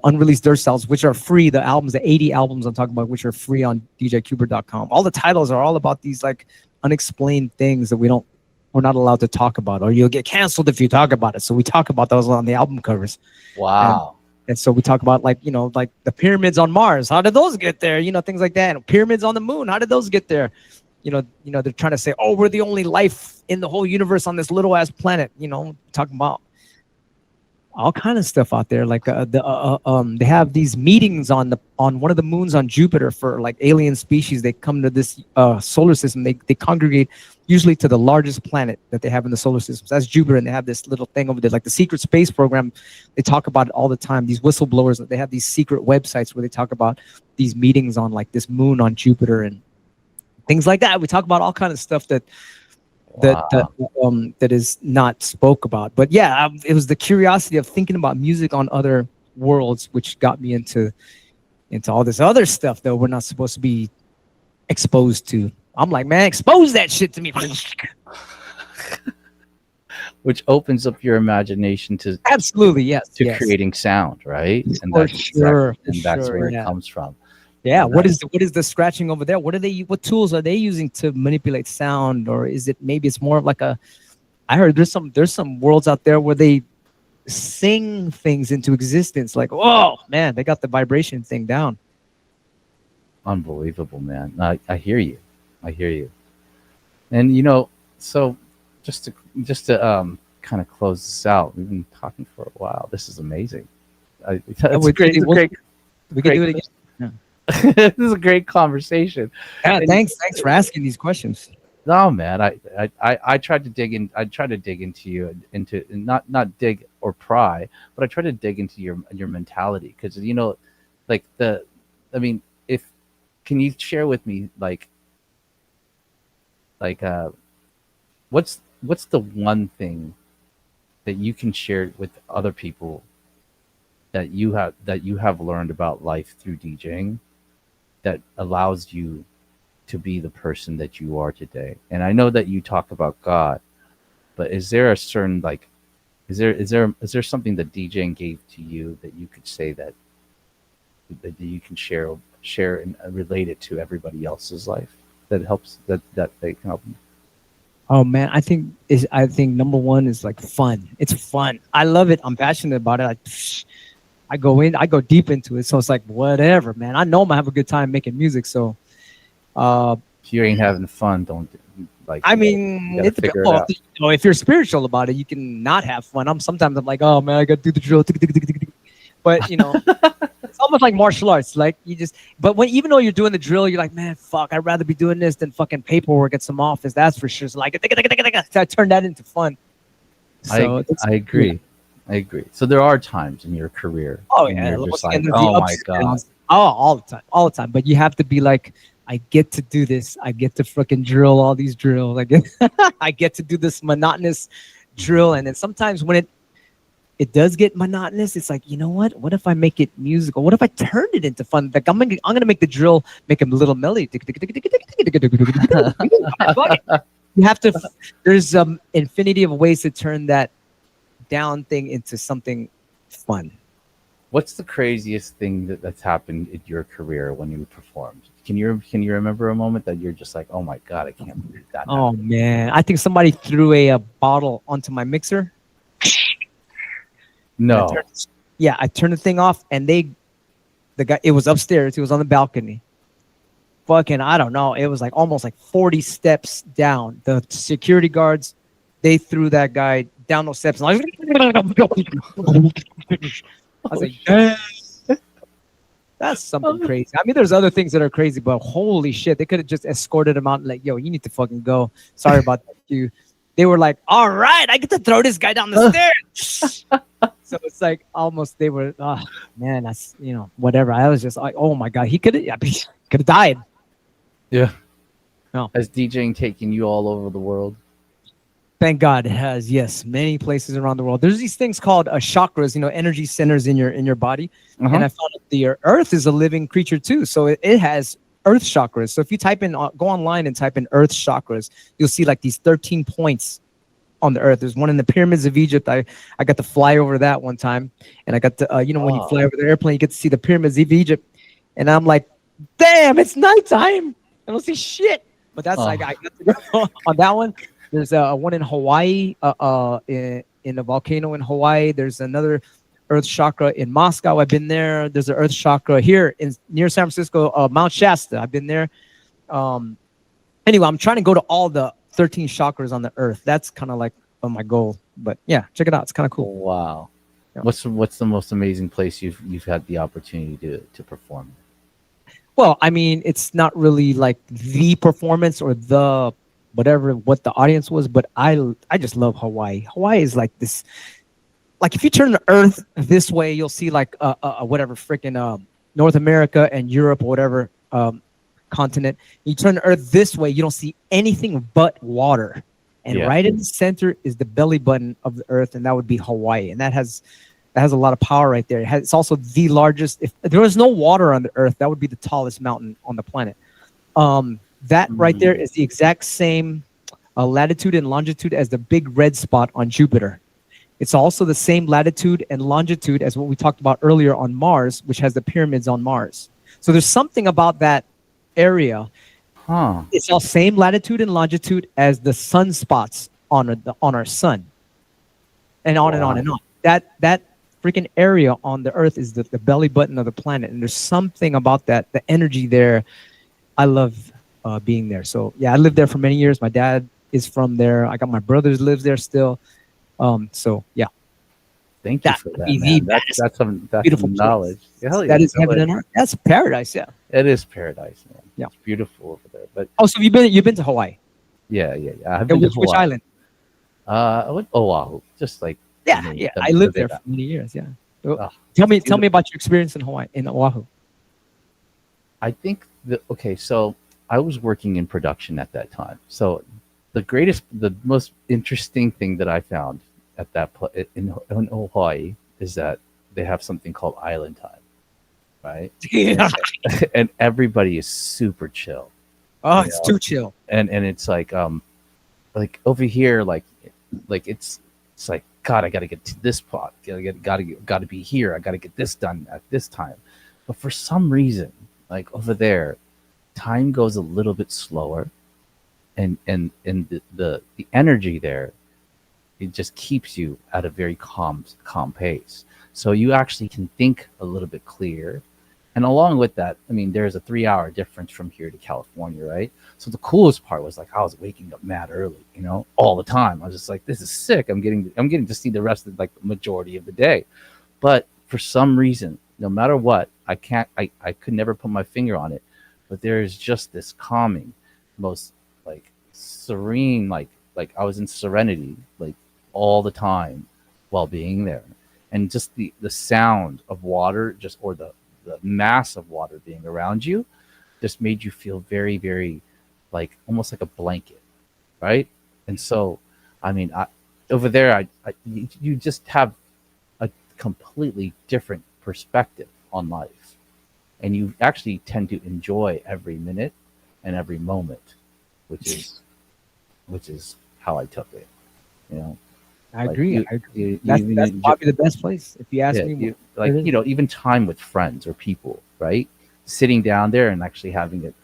[SPEAKER 2] unreleased Dirt Styles, which are free, the 80 albums I'm talking about, which are free on DJQbert.com. All the titles are all about these like unexplained things that we're not allowed to talk about, or you'll get canceled if you talk about it. So we talk about those on the album covers.
[SPEAKER 1] Wow.
[SPEAKER 2] And so we talk about like the pyramids on Mars. How did those get there? Things like that. And pyramids on the moon. How did those get there? They're trying to say, oh, we're the only life in the whole universe on this little ass planet. Talking about all kind of stuff out there. Like they have these meetings on one of the moons on Jupiter for like alien species. They come to this solar system. They congregate usually to the largest planet that they have in the solar system. So that's Jupiter, and they have this little thing over there, like the secret space program. They talk about it all the time. These whistleblowers, they have these secret websites where they talk about these meetings on like this moon on Jupiter and things like that. We talk about all kind of stuff that is not spoke about. But yeah, it was the curiosity of thinking about music on other worlds, which got me into all this other stuff that we're not supposed to be exposed to. I'm like, man, expose that shit to me.
[SPEAKER 1] Which opens up your imagination to
[SPEAKER 2] absolutely, yes, yes.
[SPEAKER 1] Creating sound, right? And
[SPEAKER 2] for
[SPEAKER 1] that's
[SPEAKER 2] sure,
[SPEAKER 1] that's where it comes from.
[SPEAKER 2] Yeah, what is the scratching over there? What tools are they using to manipulate sound? Or is it maybe it's more of like I heard there's some worlds out there where they sing things into existence. Like, oh man, they got the vibration thing down.
[SPEAKER 1] Unbelievable, man. I hear you. And so just to kind of close this out, we've been talking for a while. This is amazing. It's great.
[SPEAKER 2] We can do it again. Yeah.
[SPEAKER 1] This is a great conversation.
[SPEAKER 2] Yeah, thanks for asking these questions.
[SPEAKER 1] No, man, I tried to dig in. I tried to dig into you, not dig or pry, but I tried to dig into your mentality, because can you share with me what's the one thing that you can share with other people that you have learned about life through DJing that allows you to be the person that you are today? And I know that you talk about God, but is there a certain Is there something that DJing gave to you that you could say that you can share and relate it to everybody else's life that helps that they can help?
[SPEAKER 2] Oh man, I think number one is like fun. It's fun. I love it. I'm passionate about it. I go deep into it. So it's like whatever, man. I know I'm gonna have a good time making music. So
[SPEAKER 1] If you ain't having fun, don't like.
[SPEAKER 2] I
[SPEAKER 1] You
[SPEAKER 2] mean,
[SPEAKER 1] gotta figure it
[SPEAKER 2] well,
[SPEAKER 1] out.
[SPEAKER 2] if you're spiritual about it, you can not have fun. I'm like, oh man, I got to do the drill. But it's almost like martial arts. Like you just, but when even though you're doing the drill, you're like, man, fuck, I'd rather be doing this than fucking paperwork at some office. That's for sure. So like, I turn that into fun. So
[SPEAKER 1] I agree. I agree. So there are times in your career
[SPEAKER 2] oh
[SPEAKER 1] when
[SPEAKER 2] yeah,
[SPEAKER 1] you're
[SPEAKER 2] once
[SPEAKER 1] just
[SPEAKER 2] again,
[SPEAKER 1] like,
[SPEAKER 2] there's the
[SPEAKER 1] oh my
[SPEAKER 2] ups and
[SPEAKER 1] god,
[SPEAKER 2] downs. Oh, all the time. But you have to be like, I get to do this. I get to freaking drill all these drills. I get to do this monotonous drill. And then sometimes when it does get monotonous, it's like, you know what? What if I make it musical? What if I turn it into fun? Like I'm gonna make the drill make a little melody. You have to. There's infinity of ways to turn that down thing into something fun.
[SPEAKER 1] what's the craziest thing that's happened in your career when you performed? Can you remember a moment that you're just like, oh my god, I can't believe that
[SPEAKER 2] Oh
[SPEAKER 1] happened?
[SPEAKER 2] man, I think somebody threw a bottle onto my mixer. And
[SPEAKER 1] No.
[SPEAKER 2] I turned the thing off, and the guy, it was upstairs. He was on the balcony. Fucking, I don't know. It was like almost like 40 steps down. The security guards, they threw that guy down those steps. And I was like, "Damn, that's something crazy." I mean, there's other things that are crazy, but holy shit, they could have just escorted him out and like, yo, you need to fucking go. Sorry about that, you. They were like, all right, I get to throw this guy down the stairs. So it's like almost they were, oh man, that's whatever. I was just like, oh my god, he could have died.
[SPEAKER 1] Yeah.
[SPEAKER 2] No.
[SPEAKER 1] Has DJing taken you all over the world?
[SPEAKER 2] Thank God it has. Yes, many places around the world. There's these things called chakras, energy centers in your body. And I found out the Earth is a living creature too, so it has Earth chakras. So if you type in, go online and type in Earth chakras, you'll see like these 13 points on the Earth. There's one in the pyramids of Egypt. I got to fly over that one time, and I got to when you fly over the airplane, you get to see the pyramids of Egypt, and I'm like, damn, it's nighttime. I don't see shit. But that's like I got to go on that one. There's one in Hawaii, in a volcano in Hawaii. There's another Earth chakra in Moscow. I've been there. There's an Earth chakra here near San Francisco, Mount Shasta. I've been there. Anyway, I'm trying to go to all the 13 chakras on the Earth. That's kind of like my goal. But yeah, check it out. It's kind of cool.
[SPEAKER 1] Wow.
[SPEAKER 2] Yeah.
[SPEAKER 1] What's the most amazing place you've had the opportunity to perform?
[SPEAKER 2] Well, I mean, it's not really like the performance or the what the audience was, but I just love Hawaii. Hawaii is like this. Like if you turn the Earth this way, you'll see like whatever freaking North America and Europe or whatever continent. You turn the Earth this way, you don't see anything but water. And right in the center is the belly button of the Earth, and that would be Hawaii. And that has a lot of power right there. It's also the largest. If there was no water on the Earth, that would be the tallest mountain on the planet. That right there is the exact same latitude and longitude as the big red spot on Jupiter. It's also the same latitude and longitude as what we talked about earlier on Mars, which has the pyramids on Mars. So there's something about that area. It's all same latitude and longitude as the sunspots on our sun, and on and on and on. That freaking area on the Earth is the belly button of the planet, and there's something about that, the energy there. I love being there. So yeah, I lived there for many years. My dad is from there. I got my brothers lives there still. So yeah.
[SPEAKER 1] Thank you for that, man. That's some beautiful knowledge.
[SPEAKER 2] That is heaven and earth. That's paradise. Yeah.
[SPEAKER 1] It is paradise, man.
[SPEAKER 2] Yeah.
[SPEAKER 1] It's beautiful over there. But
[SPEAKER 2] so you've been to Hawaii?
[SPEAKER 1] Yeah. I've been to Hawaii.
[SPEAKER 2] Which island?
[SPEAKER 1] I went Oahu. Just like
[SPEAKER 2] I lived there for many years. Yeah. Tell me about your experience in Hawaii, in Oahu.
[SPEAKER 1] I think so I was working in production at that time. So the most interesting thing that I found at that in Hawaii is that they have something called island time, right?
[SPEAKER 2] Yeah.
[SPEAKER 1] And everybody is super chill.
[SPEAKER 2] Oh, it's too chill.
[SPEAKER 1] And it's like over here, like it's like God, I got to get to this plot. Got to be here. I got to get this done at this time. But for some reason, like over there, time goes a little bit slower, and the energy there, it just keeps you at a very calm pace. So you actually can think a little bit clearer. And along with that, I mean, there's a 3 hour difference from here to California, right? So the coolest part was like I was waking up mad early, all the time. I was just like, this is sick. I'm getting to see the rest of like the majority of the day. But for some reason, no matter what, I could never put my finger on it. But there is just this calming, most like serene, like I was in serenity, like all the time while being there. And just the sound of water, just or the mass of water being around you, just made you feel very, very like almost like a blanket, right? And so, I mean, over there, you just have a completely different perspective on life, and you actually tend to enjoy every minute and every moment, which is how I took it, you know.
[SPEAKER 2] I
[SPEAKER 1] Like
[SPEAKER 2] agree. I agree. That's probably the best place if you ask me.
[SPEAKER 1] Even time with friends or people, right? Sitting down there and actually having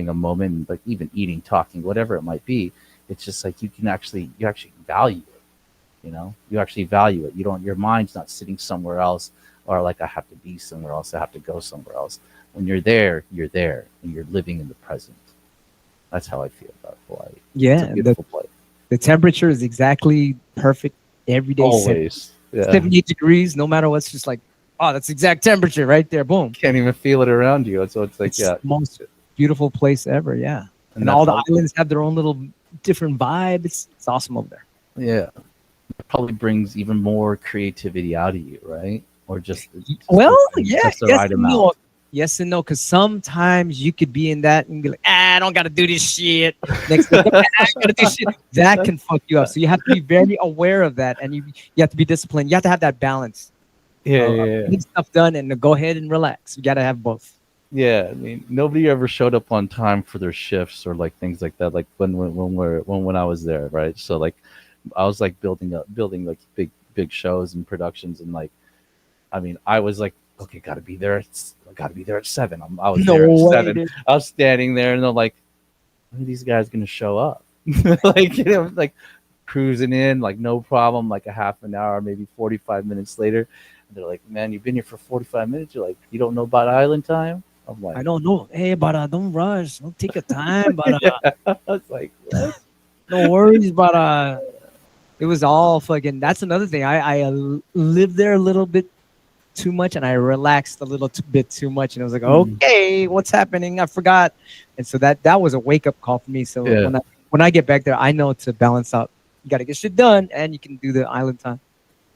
[SPEAKER 1] a moment, like even eating, talking, whatever it might be. It's just like you actually value it. You actually value it. Your mind's not sitting somewhere else, or like I have to be somewhere else. I have to go somewhere else. When you're there, and you're living in the present. That's how I feel about Hawaii.
[SPEAKER 2] Yeah,
[SPEAKER 1] it's a beautiful place.
[SPEAKER 2] The temperature is exactly perfect every day.
[SPEAKER 1] Always.
[SPEAKER 2] 78 degrees, no matter what. It's just like, oh, that's exact temperature right there. Boom.
[SPEAKER 1] Can't even feel it around you. So it's like,
[SPEAKER 2] it's the most beautiful place ever. Yeah. And all the islands have their own little different vibe. It's awesome over there.
[SPEAKER 1] Yeah. It probably brings even more creativity out of you, right? Or just
[SPEAKER 2] the right amount. Yes and no, because sometimes you could be in that and be like, I don't got to do this shit. Next thing, I gotta do shit. That can fuck you up. So you have to be very aware of that, and you have to be disciplined. You have to have that balance. Get stuff done and to go ahead and relax. You got to have both.
[SPEAKER 1] Yeah, I mean, nobody ever showed up on time for their shifts or like things like that. Like when I was there, right? So like, I was like building like big shows and productions, and like, I mean, I was like, okay, gotta be there at 7. I was there at 7. Dude. I was standing there, and they're like, when are these guys gonna show up? Like, like cruising in, like no problem. Like a half an hour, maybe 45 minutes later, and they're like, man, you've been here for 45 minutes. You're like, you don't know about island time? I'm like,
[SPEAKER 2] I don't know. Hey, but don't rush. Don't take your time. But
[SPEAKER 1] I was like, what?
[SPEAKER 2] No worries. But it was all fucking. That's another thing. I lived there a little bit too much, and I relaxed a little bit too much, and I was like, okay, what's happening? I forgot. And so that was a wake-up call for me. So when I get back there, I know to balance out. You got to get shit done, and you can do the island time.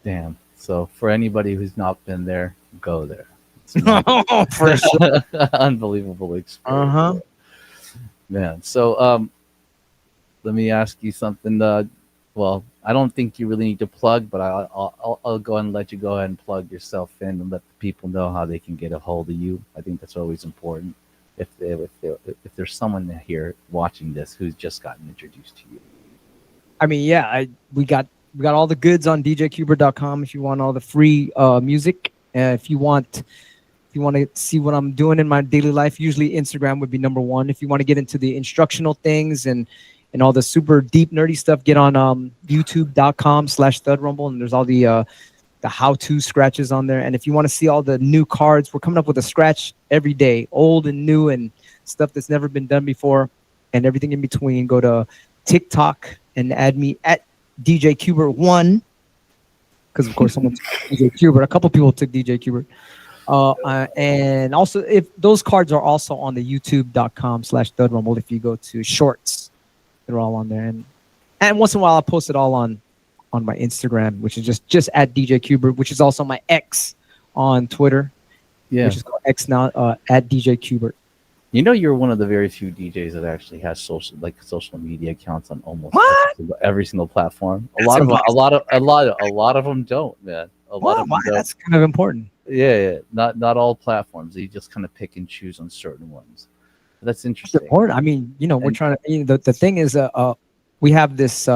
[SPEAKER 1] Damn. So for anybody who's not been there, go there.
[SPEAKER 2] For sure.
[SPEAKER 1] Unbelievable experience. Man. So let me ask you something. Well, I don't think you really need to plug, but I'll go ahead and let you go ahead and plug yourself in and let the people know how they can get a hold of you. I think that's always important. If there's someone here watching this who's just gotten introduced to you.
[SPEAKER 2] I mean, we got all the goods on djqbert.com if you want all the free music. If you want to see what I'm doing in my daily life, usually Instagram would be number one. If you want to get into the instructional things and all the super deep nerdy stuff, get on youtube.com/thudrumble, and there's all the how-to scratches on there. And if you want to see all the new cards, we're coming up with a scratch every day, old and new and stuff that's never been done before and everything in between. Go to TikTok and add me at DJ Qbert1, because of course someone took DJ Qbert. A couple people took DJ Qbert. And also, if those cards are also on the youtube.com/thudrumble, if you go to shorts, they're all on there, and once in a while I'll post it all on my Instagram, which is just at DJ Qbert, which is also my X on Twitter, which is called X now, at DJ Qbert.
[SPEAKER 1] You're one of the very few DJs that actually has social media accounts on almost every single platform. A lot of them don't, man. A lot of them don't.
[SPEAKER 2] That's kind of important.
[SPEAKER 1] Yeah. Not all platforms. You just kind of pick and choose on certain ones. That's interesting.
[SPEAKER 2] Important. I mean, we're trying to. The thing is, we have this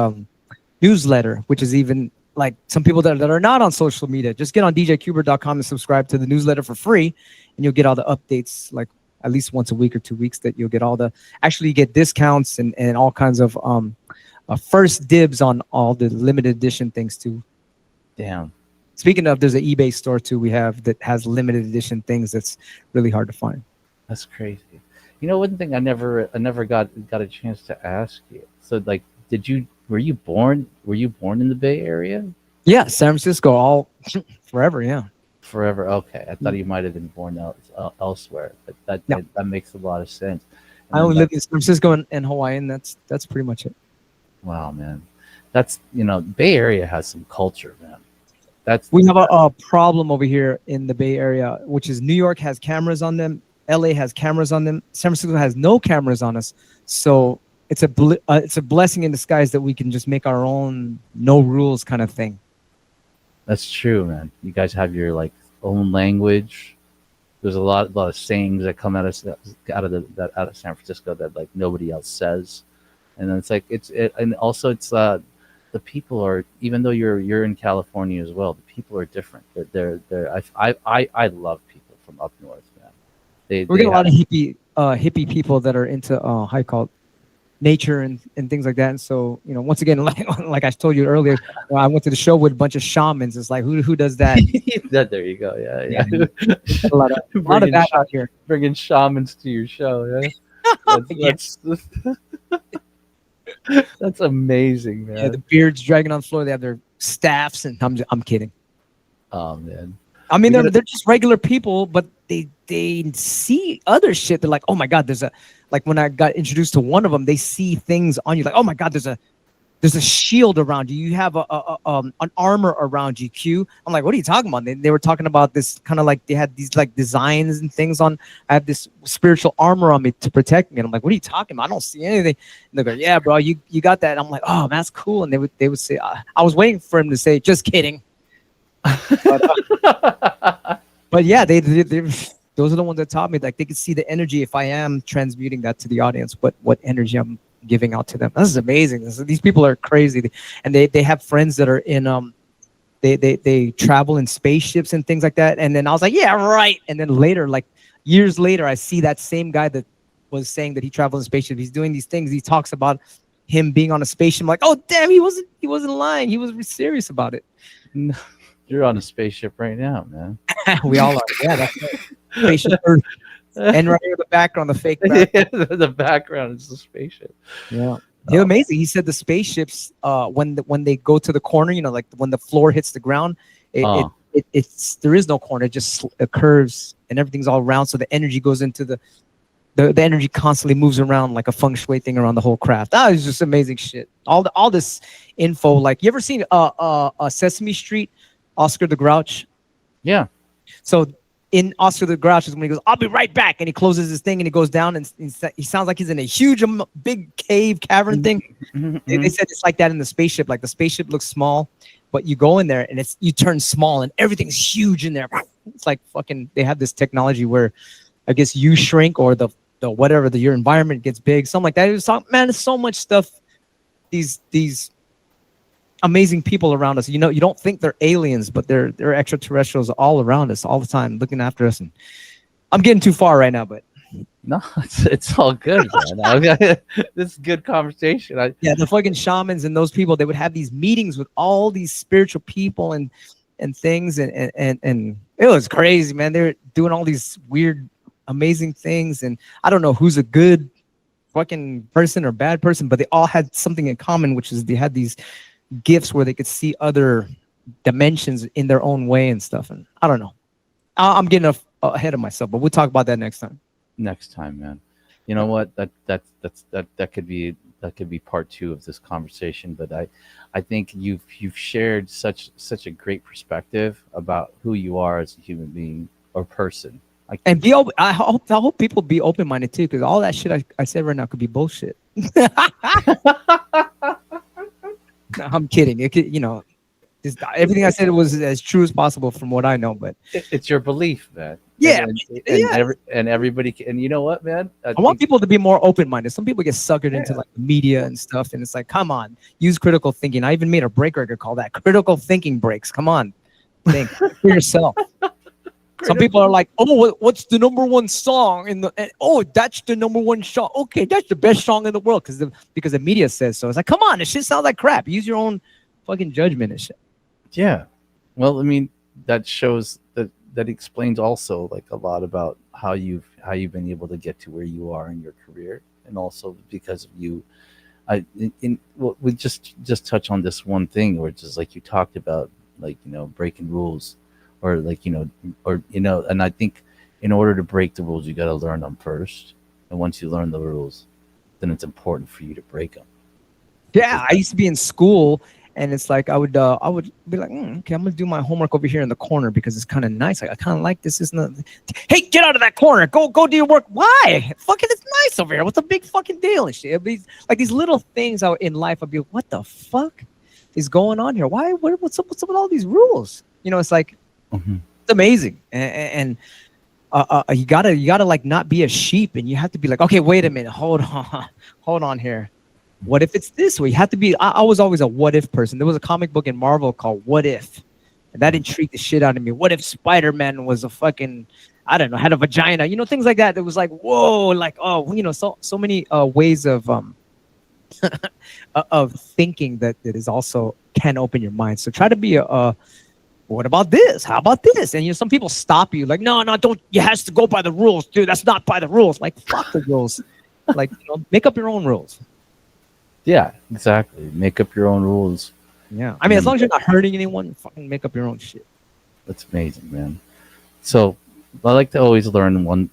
[SPEAKER 2] newsletter, which is even like some people that are not on social media, just get on djqbert.com and subscribe to the newsletter for free, and you'll get all the updates like at least once a week or 2 weeks. That you'll get all the actually you get discounts and all kinds of first dibs on all the limited edition things too.
[SPEAKER 1] Damn.
[SPEAKER 2] Speaking of, there's an eBay store too we have that has limited edition things that's really hard to find.
[SPEAKER 1] That's crazy. You know, one thing I never got a chance to ask you. So, like, were you born in the Bay Area?
[SPEAKER 2] Yeah, San Francisco, all forever. Yeah,
[SPEAKER 1] Forever. Okay, I thought you might have been born elsewhere, but that makes a lot of sense.
[SPEAKER 2] I only lived in San Francisco and Hawaii, and that's pretty much it.
[SPEAKER 1] Wow, man, that's Bay Area has some culture, man.
[SPEAKER 2] We have a problem over here in the Bay Area, which is New York has cameras on them, LA has cameras on them, San Francisco has no cameras on us. So it's a blessing in disguise that we can just make our own no rules kind of thing.
[SPEAKER 1] That's true, man. You guys have your like own language. There's a lot of sayings that come out of San Francisco that like nobody else says, and then it's like and also it's the people are, even though you're in California as well, the people are different. I love people from up north, man.
[SPEAKER 2] We get a lot of hippie people that are into how you call it, nature and things like that. And so, once again, like I told you earlier, I went to the show with a bunch of shamans. It's like, who does that?
[SPEAKER 1] There you go. Yeah.
[SPEAKER 2] a lot of that out here.
[SPEAKER 1] Bringing shamans to your show. Yeah. That's amazing, man.
[SPEAKER 2] Yeah, the beards dragging on the floor. They have their staffs, and I'm kidding.
[SPEAKER 1] Oh man.
[SPEAKER 2] I mean, they're just regular people, but they see other shit. They're like, oh my god, like when I got introduced to one of them, they see things on you like, oh my god, there's a shield around you. You have an armor around you. Q. I'm like, what are you talking about? They were talking about this kind of like they had these like designs and things on. I have this spiritual armor on me to protect me. And I'm like, what are you talking about? I don't see anything. And they go, yeah, bro, you got that. And I'm like, oh, man, that's cool. And they would say, I was waiting for him to say, just kidding. But yeah, they those are the ones that taught me, like they could see the energy if I am transmuting that to the audience, what energy I'm giving out to them. This is amazing. These people are crazy, and they have friends that are in they travel in spaceships and things like that. And then I was like, yeah, right. And then later, like years later, I see that same guy that was saying that he traveled in spaceship. He's doing these things. He talks about him being on a spaceship. I'm like, oh damn, he wasn't lying. He was serious about it.
[SPEAKER 1] You're on a spaceship right now, man.
[SPEAKER 2] We all are. Yeah, that's right. Spaceship Earth. And right here in the background, the fake background.
[SPEAKER 1] The background is the spaceship.
[SPEAKER 2] Yeah. They're amazing. He said the spaceships, when they go to the corner, like when the floor hits the ground, it's there is no corner. It just curves and everything's all round. So the energy goes into the energy constantly moves around like a feng shui thing around the whole craft. That is just amazing shit. All this info. Like, you ever seen Sesame Street, Oscar the Grouch?
[SPEAKER 1] Yeah.
[SPEAKER 2] So in Oscar the Grouch is when he goes, I'll be right back. And he closes his thing and he goes down and he sounds like he's in a huge, big cavern thing.
[SPEAKER 1] Mm-hmm.
[SPEAKER 2] They said it's like that in the spaceship. Like the spaceship looks small, but you go in there and you turn small and everything's huge in there. It's like fucking, they have this technology where I guess you shrink or the whatever, your environment gets big, something like that. It was talking, man, there's so much stuff. These amazing people around us. You don't think they're aliens, but they're extraterrestrials all around us all the time, looking after us. And I'm getting too far right now, but
[SPEAKER 1] no, it's all good, man. This is good conversation.
[SPEAKER 2] Yeah, the fucking shamans and those people, they would have these meetings with all these spiritual people and things, and it was crazy, man. They're doing all these weird, amazing things, and I don't know who's a good fucking person or bad person, but they all had something in common, which is they had these gifts where they could see other dimensions in their own way and stuff. And I don't know, I'm getting ahead of myself, but we'll talk about that next time.
[SPEAKER 1] Next time, man. You know what? That could be part 2 of this conversation. But I think you've shared such a great perspective about who you are as a human being or person.
[SPEAKER 2] And be open. I hope people be open-minded too, because all that shit I said right now could be bullshit. No, I'm kidding. It could, Just everything I said was as true as possible from what I know. But
[SPEAKER 1] It's your belief, man.
[SPEAKER 2] yeah,
[SPEAKER 1] And
[SPEAKER 2] yeah.
[SPEAKER 1] everybody and you know what, man? I
[SPEAKER 2] I want
[SPEAKER 1] think
[SPEAKER 2] people to be more open-minded. Some people get suckered into
[SPEAKER 1] yeah,
[SPEAKER 2] like the media and stuff, and it's like, come on, use critical thinking. I even made a break record called that critical thinking breaks. Come on, think for yourself. Some people are
[SPEAKER 1] critical.
[SPEAKER 2] like, oh, what's the number one song in the? And, oh, that's the number one song. Okay, that's the best song in the world because the media says so. It's like, come on, this shit sounds like crap. Use your own fucking judgment and shit.
[SPEAKER 1] Yeah. Well, I mean, that shows that explains also like a lot about how you've been able to get to where you are in your career, and also because of you. Well, we just touch on this one thing, or just like you talked about, like breaking rules, or like and I think in order to break the rules, you got to learn them first, and once you learn the rules, then it's important for you to break them because
[SPEAKER 2] Yeah, I used to be in school, and it's like I would be like, okay, I'm gonna do my homework over here in the corner because it's kind of nice. Like, I kind of like this. Isn't it? Hey, get out of that corner. Go do your work. Why? Fucking, it's nice over here. What's the big fucking deal and shit? It'd be like these little things out in life. I'd be like, what the fuck is going on here? Why? What's up with all these rules? It's like
[SPEAKER 1] Mhm.
[SPEAKER 2] it's amazing, and you gotta like not be a sheep, and you have to be like, okay, wait a minute, hold on here. What if it's this way? You have to be. I was always a what if person. There was a comic book in Marvel called What If, and that intrigued the shit out of me. What if Spider-Man was a fucking, I don't know, had a vagina? Things like that. It was like, whoa, like, oh, so many ways of thinking that is also can open your mind. So try to be a what about this? How about this? And some people stop you like, no, don't. You has to go by the rules, dude. That's not by the rules. Like, fuck the rules. Like, make up your own rules.
[SPEAKER 1] Yeah, exactly. Make up your own rules.
[SPEAKER 2] Yeah, I
[SPEAKER 1] And
[SPEAKER 2] mean, as
[SPEAKER 1] then
[SPEAKER 2] long as you're not hurting anyone, fucking make up your own shit.
[SPEAKER 1] that's amazing, man. So I like to always learn one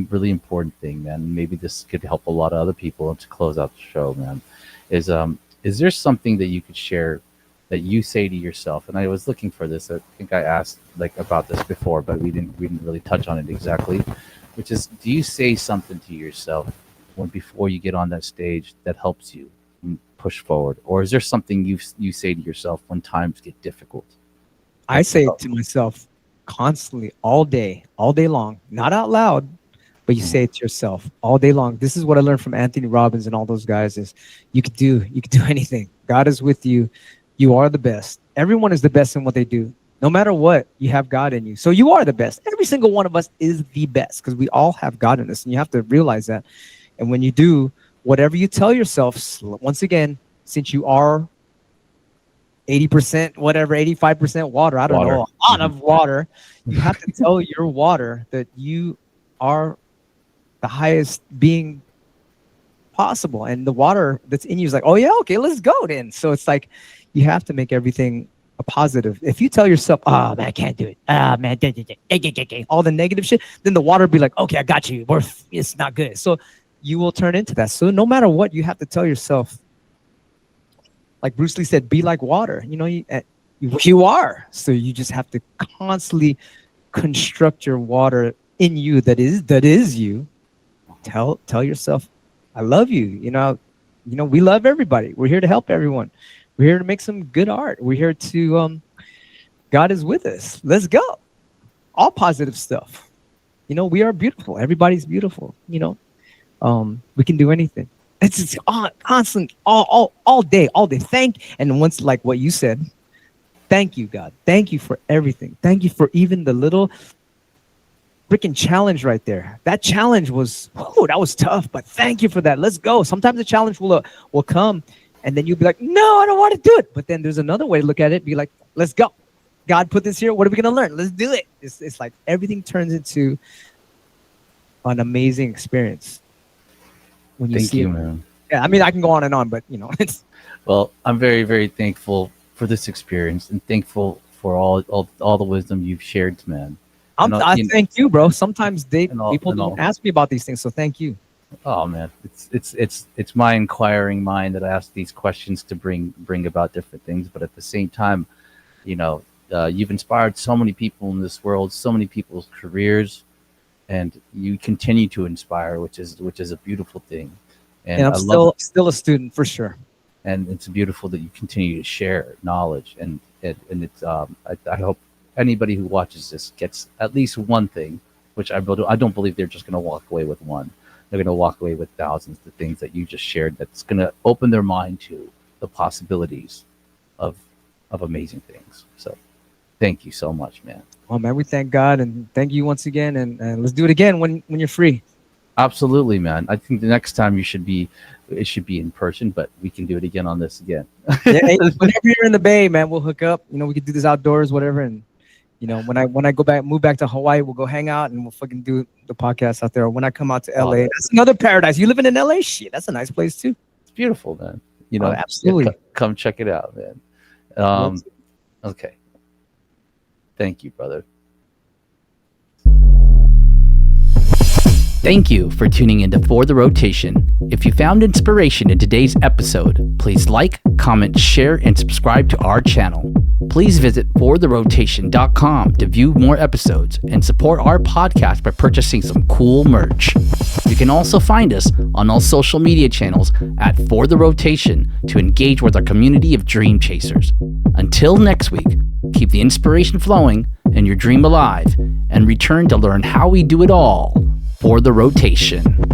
[SPEAKER 1] really important thing, man. Maybe this could help a lot of other people to close out the show, man. Is there something that you could share that you say to yourself? And I was looking for this. I think I asked like about this before, but we didn't really touch on it exactly. Which is, do you say something to yourself when before you get on that stage that helps you push forward, or is there something you say to yourself when times get difficult?
[SPEAKER 2] I
[SPEAKER 1] Like,
[SPEAKER 2] say it to myself constantly, all day long, not out loud, but you
[SPEAKER 1] mhm.
[SPEAKER 2] say it to yourself all day long. This is what I learned from Anthony Robbins and all those guys: is you could do anything. God is with you. You are the best. Everyone is the best in what they do. No matter what, you have God in you. So you are the best. Every single one of us is the best because we all have God in us, and you have to realize that. And when you do, whatever you tell yourself, once again, since you are 80%, whatever, 85% water, I don't
[SPEAKER 1] Water.
[SPEAKER 2] know, a lot
[SPEAKER 1] Mhm.
[SPEAKER 2] of water, you have to tell your water that you are the highest being possible. And the water that's in you is like, oh, yeah, okay, let's go then. So it's like you have to make everything a positive. If you tell yourself, oh, man, I can't do it. Ah, man, all the negative shit, then the water will be like, okay, I got you. It's not good. So you will turn into that. So no matter what, you have to tell yourself, like Bruce Lee said, be like water. You are. So you just have to constantly construct your water in you that is you. Tell yourself, I love you. We love everybody. We're here to help everyone. We're here to make some good art. We're here to God is with us. Let's go. All positive stuff. We are beautiful. Everybody's beautiful. We can do anything. It's constant, all day, all day. And once, like what you said, thank you, God. Thank you for everything. Thank you for even the little freaking challenge right there. That challenge was, that was tough, but thank you for that. Let's go. Sometimes the challenge will come, and then you'll be like, no, I don't want to do it. But then there's another way to look at it. Be like, let's go. God put this here. What are we gonna learn? Let's do it. It's like everything turns into an amazing experience when you
[SPEAKER 1] Thank
[SPEAKER 2] see
[SPEAKER 1] you,
[SPEAKER 2] it.
[SPEAKER 1] man.
[SPEAKER 2] Yeah, I mean, I can go on and on, but it's.
[SPEAKER 1] Well, I'm very, very thankful for this experience and thankful for all the wisdom you've shared, man. And
[SPEAKER 2] I thank you, bro. Sometimes people
[SPEAKER 1] and
[SPEAKER 2] don't
[SPEAKER 1] all.
[SPEAKER 2] ask me about these things, so thank you.
[SPEAKER 1] Oh man, it's my inquiring mind that asks these questions to bring about different things. But at the same time, you know, you've inspired so many people in this world, so many people's careers, and you continue to inspire, which is a beautiful thing.
[SPEAKER 2] And
[SPEAKER 1] And
[SPEAKER 2] I'm
[SPEAKER 1] I love
[SPEAKER 2] still a student for sure.
[SPEAKER 1] and it's beautiful that you continue to share knowledge. And it's I hope anybody who watches this gets at least one thing, which I don't believe they're just going to walk away with one. They're going to walk away with thousands of things that you just shared. That's going to open their mind to the possibilities of amazing things. So, thank you so much, man.
[SPEAKER 2] Oh man, we thank God and thank you once again, and let's do it again when you're free.
[SPEAKER 1] Absolutely, man. I think the next time it should be in person, but we can do it again on this again.
[SPEAKER 2] Yeah, hey, whenever you're in the Bay, man, we'll hook up. You know, we could do this outdoors, whatever. And you know, when I move back to Hawaii, we'll go hang out and we'll fucking do the podcast out there. Or when I come out to LA, that's another paradise. You living in LA? Shit, that's a nice place too.
[SPEAKER 1] It's beautiful, man. You know,
[SPEAKER 2] absolutely.
[SPEAKER 1] Come check it out, man. Okay. Thank you, brother. Thank you for tuning into For the Rotation. If you found inspiration in today's episode, please like, comment, share, and subscribe to our channel. Please visit fortherotation.com to view more episodes and support our podcast by purchasing some cool merch. You can also find us on all social media channels at For the Rotation to engage with our community of dream chasers. Until next week, keep the inspiration flowing and your dream alive, and return to learn how we do it all for the rotation.